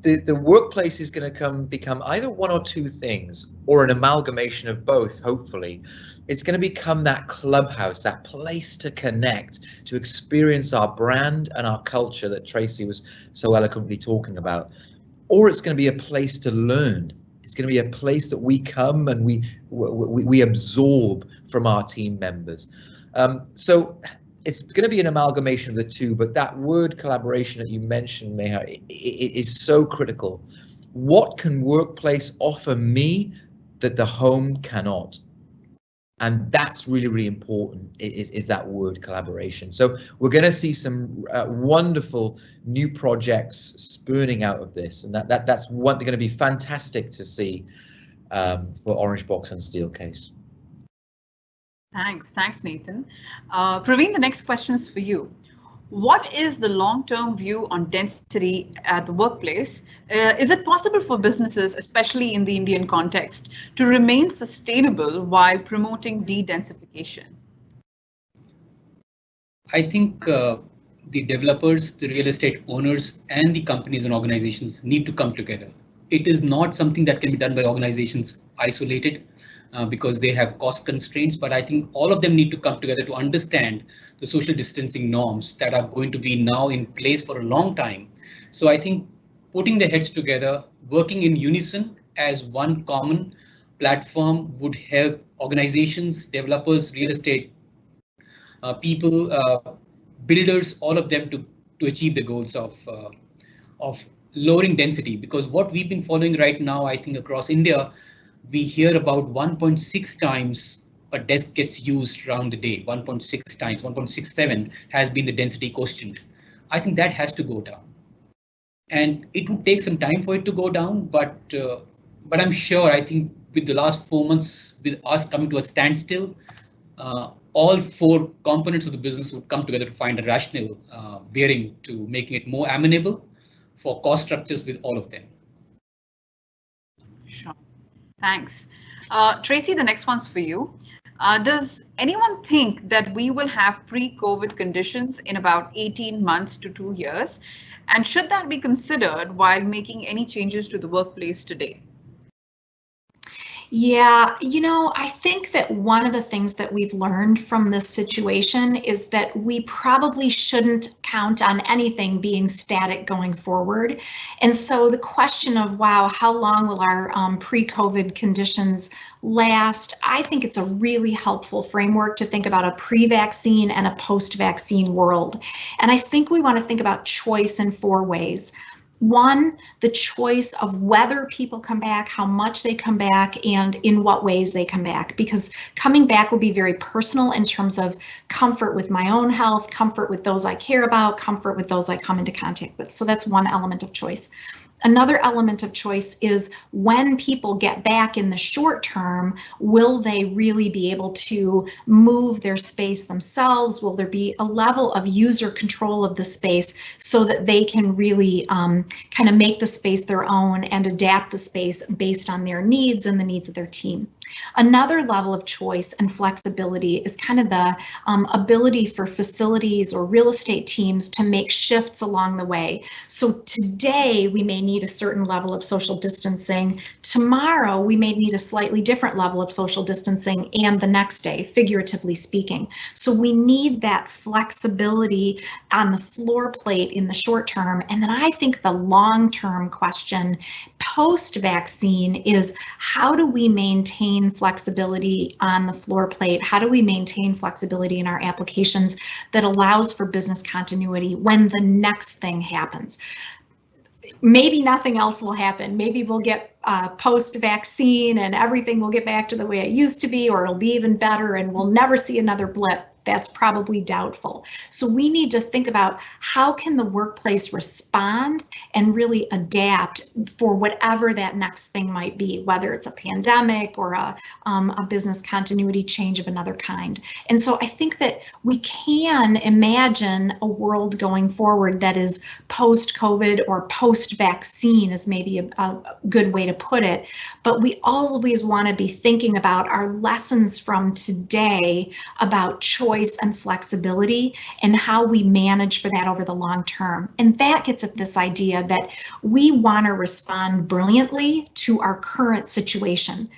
D: the workplace is going to become either one or two things, or an amalgamation of both, hopefully. It's going to become that clubhouse, that place to connect, to experience our brand and our culture that Tracy was so eloquently talking about. Or it's going to be a place to learn. It's going to be a place that we come and we absorb from our team members. So it's going to be an amalgamation of the two, but that word collaboration that you mentioned, Megha, it is so critical. What can workplace offer me that the home cannot? And that's really, really important, is that word collaboration. So we're going to see some wonderful new projects spurning out of this, and that's going to be fantastic to see for Orangebox and Steelcase.
A: Thanks, Nathan. Praveen, the next question is for you. What is the long-term view on density at the workplace? Is it possible for businesses, especially in the Indian context, to remain sustainable while promoting de-densification?
B: I think the developers, the real estate owners, and the companies and organizations need to come together. It is not something that can be done by organizations isolated because they have cost constraints, but I think all of them need to come together to understand the social distancing norms that are going to be now in place for a long time. So I think putting their heads together, working in unison as one common platform would help organizations, developers, real estate people, builders, all of them to achieve the goals of lowering density. Because what we've been following right now, I think across India, we hear about 1.6 times a desk gets used around the day. 1.6 times, 1.67 has been the density quotient. I think that has to go down, and it would take some time for it to go down. But I'm sure, I think with the last 4 months, with us coming to a standstill, all 4 components of the business would come together to find a rational bearing to making it more amenable for cost structures with all of them.
A: Sure. Thanks. Tracy, the next one's for you. Does anyone think that we will have pre-COVID conditions in about 18 months to 2 years? And should that be considered while making any changes to the workplace today?
C: Yeah, I think that one of the things that we've learned from this situation is that we probably shouldn't count on anything being static going forward. And so the question of, wow, how long will our pre-COVID conditions last? I think it's a really helpful framework to think about a pre-vaccine and a post-vaccine world. And I think we want to think about choice in 4 ways. 1, the choice of whether people come back, how much they come back, and in what ways they come back, because coming back will be very personal in terms of comfort with my own health, comfort with those I care about, comfort with those I come into contact with. So that's one element of choice. Another element of choice is when people get back in the short term, will they really be able to move their space themselves? Will there be a level of user control of the space so that they can really kind of make the space their own and adapt the space based on their needs and the needs of their team? Another level of choice and flexibility is kind of the ability for facilities or real estate teams to make shifts along the way. So today we may need a certain level of social distancing. Tomorrow we may need a slightly different level of social distancing, and the next day, figuratively speaking. So we need that flexibility on the floor plate in the short term. And then I think the long-term question post-vaccine is, how do we maintain flexibility on the floor plate? How do we maintain flexibility in our applications that allows for business continuity when the next thing happens? Maybe nothing else will happen. Maybe we'll get post-vaccine and everything will get back to the way it used to be, or it'll be even better and we'll never see another blip. That's probably doubtful. So we need to think about how can the workplace respond and really adapt for whatever that next thing might be, whether it's a pandemic or a business continuity change of another kind. And so I think that we can imagine a world going forward that is post-COVID or post-vaccine is maybe a good way to put it. But we always want to be thinking about our lessons from today about choice and flexibility and how we manage for that over the long term. And that gets at this idea that we want to respond brilliantly to our current situation,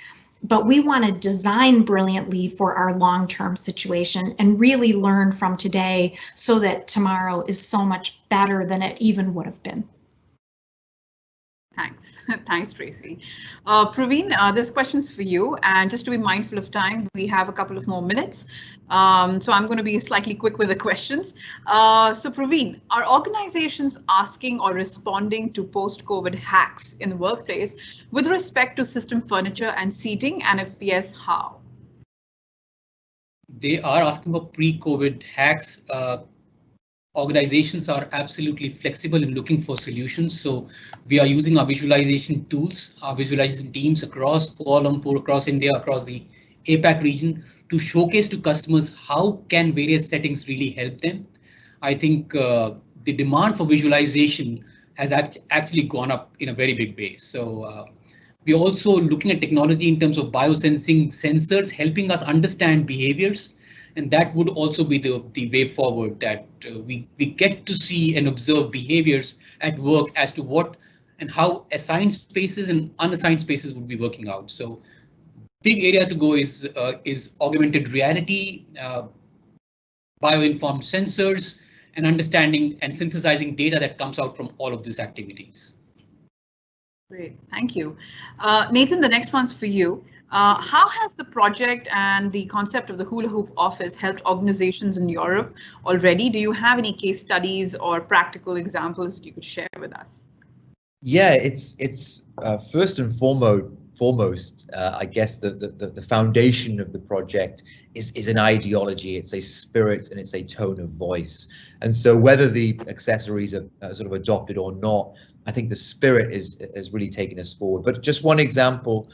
C: but we want to design brilliantly for our long-term situation and really learn from today so that tomorrow is so much better than it even would have been.
A: Thanks. Thanks, Tracy. Praveen, this question's for you. And just to be mindful of time, we have a couple of more minutes. So I'm going to be slightly quick with the questions. So Praveen, are organizations asking or responding to post-COVID hacks in the workplace with respect to system furniture and seating? And if yes, how?
B: They are asking for pre-COVID hacks. Organizations are absolutely flexible in looking for solutions. So we are using our visualization tools, our visualization teams across Kuala Lumpur, across India, across the APAC region to showcase to customers how can various settings really help them. I think the demand for visualization has actually gone up in a very big way. So we're also looking at technology in terms of biosensing sensors, helping us understand behaviors. And that would also be the way forward, that we get to see and observe behaviors at work as to what and how assigned spaces and unassigned spaces would be working out. So big area to go is augmented reality, bioinformed sensors, and understanding and synthesizing data that comes out from all of these activities.
A: Great, thank you. Nathan, the next one's for you. How has the project and the concept of the hula hoop office helped organizations in Europe already? Do you have any case studies or practical examples that you could share with us?
D: Yeah, it's first and foremost, I guess the foundation of the project is an ideology, it's a spirit, and it's a tone of voice. And so whether the accessories are sort of adopted or not, I think the spirit has really taken us forward. But just one example,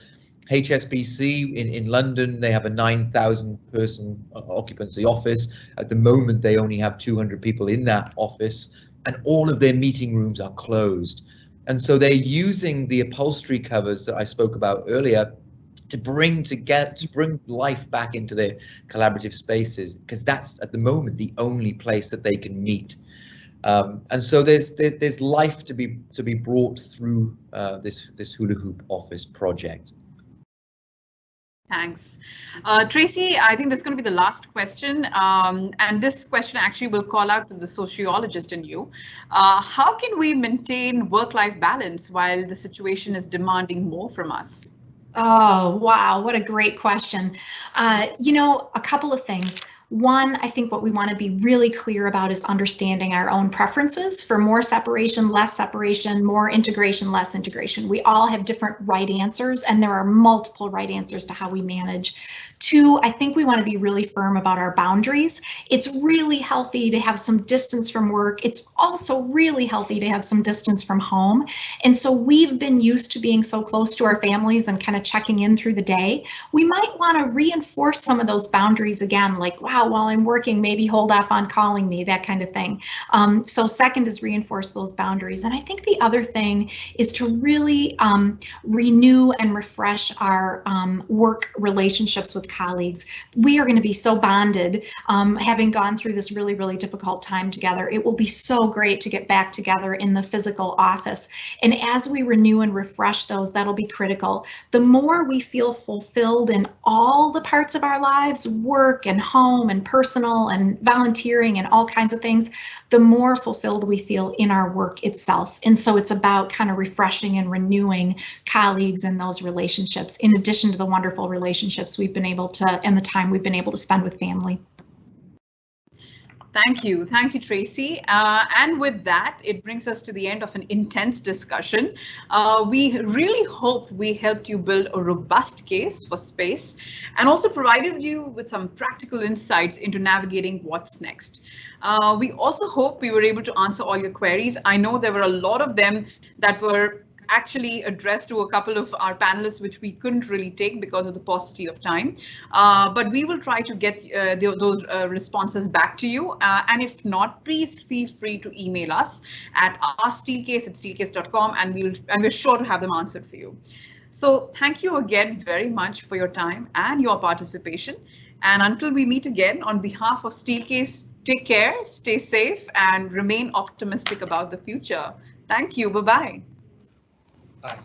D: HSBC in London, they have a 9,000 person occupancy office. At the moment, they only have 200 people in that office, and all of their meeting rooms are closed. And so they're using the upholstery covers that I spoke about earlier to bring life back into their collaborative spaces, because that's at the moment the only place that they can meet. And so there's life to be brought through this hula hoop office project.
A: Thanks. Tracy, I think that's going to be the last question. And this question actually will call out to the sociologist in you. How can we maintain work-life balance while the situation is demanding more from us?
C: Oh, wow. What a great question. You know, a couple of things. One, I think what we want to be really clear about is understanding our own preferences for more separation, less separation, more integration, less integration. We all have different right answers, and there are multiple right answers to how we manage. Two, I think we want to be really firm about our boundaries. It's really healthy to have some distance from work. It's also really healthy to have some distance from home. And so we've been used to being so close to our families and kind of checking in through the day. We might want to reinforce some of those boundaries again, like, wow, while I'm working, maybe hold off on calling me, that kind of thing. So second is reinforce those boundaries. And I think the other thing is to really renew and refresh our work relationships with colleagues. We are going to be so bonded, having gone through this really, really difficult time together. It will be so great to get back together in the physical office. And as we renew and refresh those, that'll be critical. The more we feel fulfilled in all the parts of our lives, work and home and personal and volunteering and all kinds of things, the more fulfilled we feel in our work itself. And so it's about kind of refreshing and renewing colleagues and those relationships, in addition to the wonderful relationships we've been able to, and the time we've been able to spend with family.
A: Thank you, Tracy. And with that, it brings us to the end of an intense discussion. We really hope we helped you build a robust case for space and also provided you with some practical insights into navigating what's next. We also hope we were able to answer all your queries. I know there were a lot of them that were actually addressed to a couple of our panelists, which we couldn't really take because of the paucity of time. But we will try to get those responses back to you. And if not, please feel free to email us at steelcase@steelcase.com, and we're sure to have them answered for you. So thank you again very much for your time and your participation. And until we meet again, on behalf of Steelcase, take care, stay safe, and remain optimistic about the future. Thank you. Bye-bye.
B: Bye.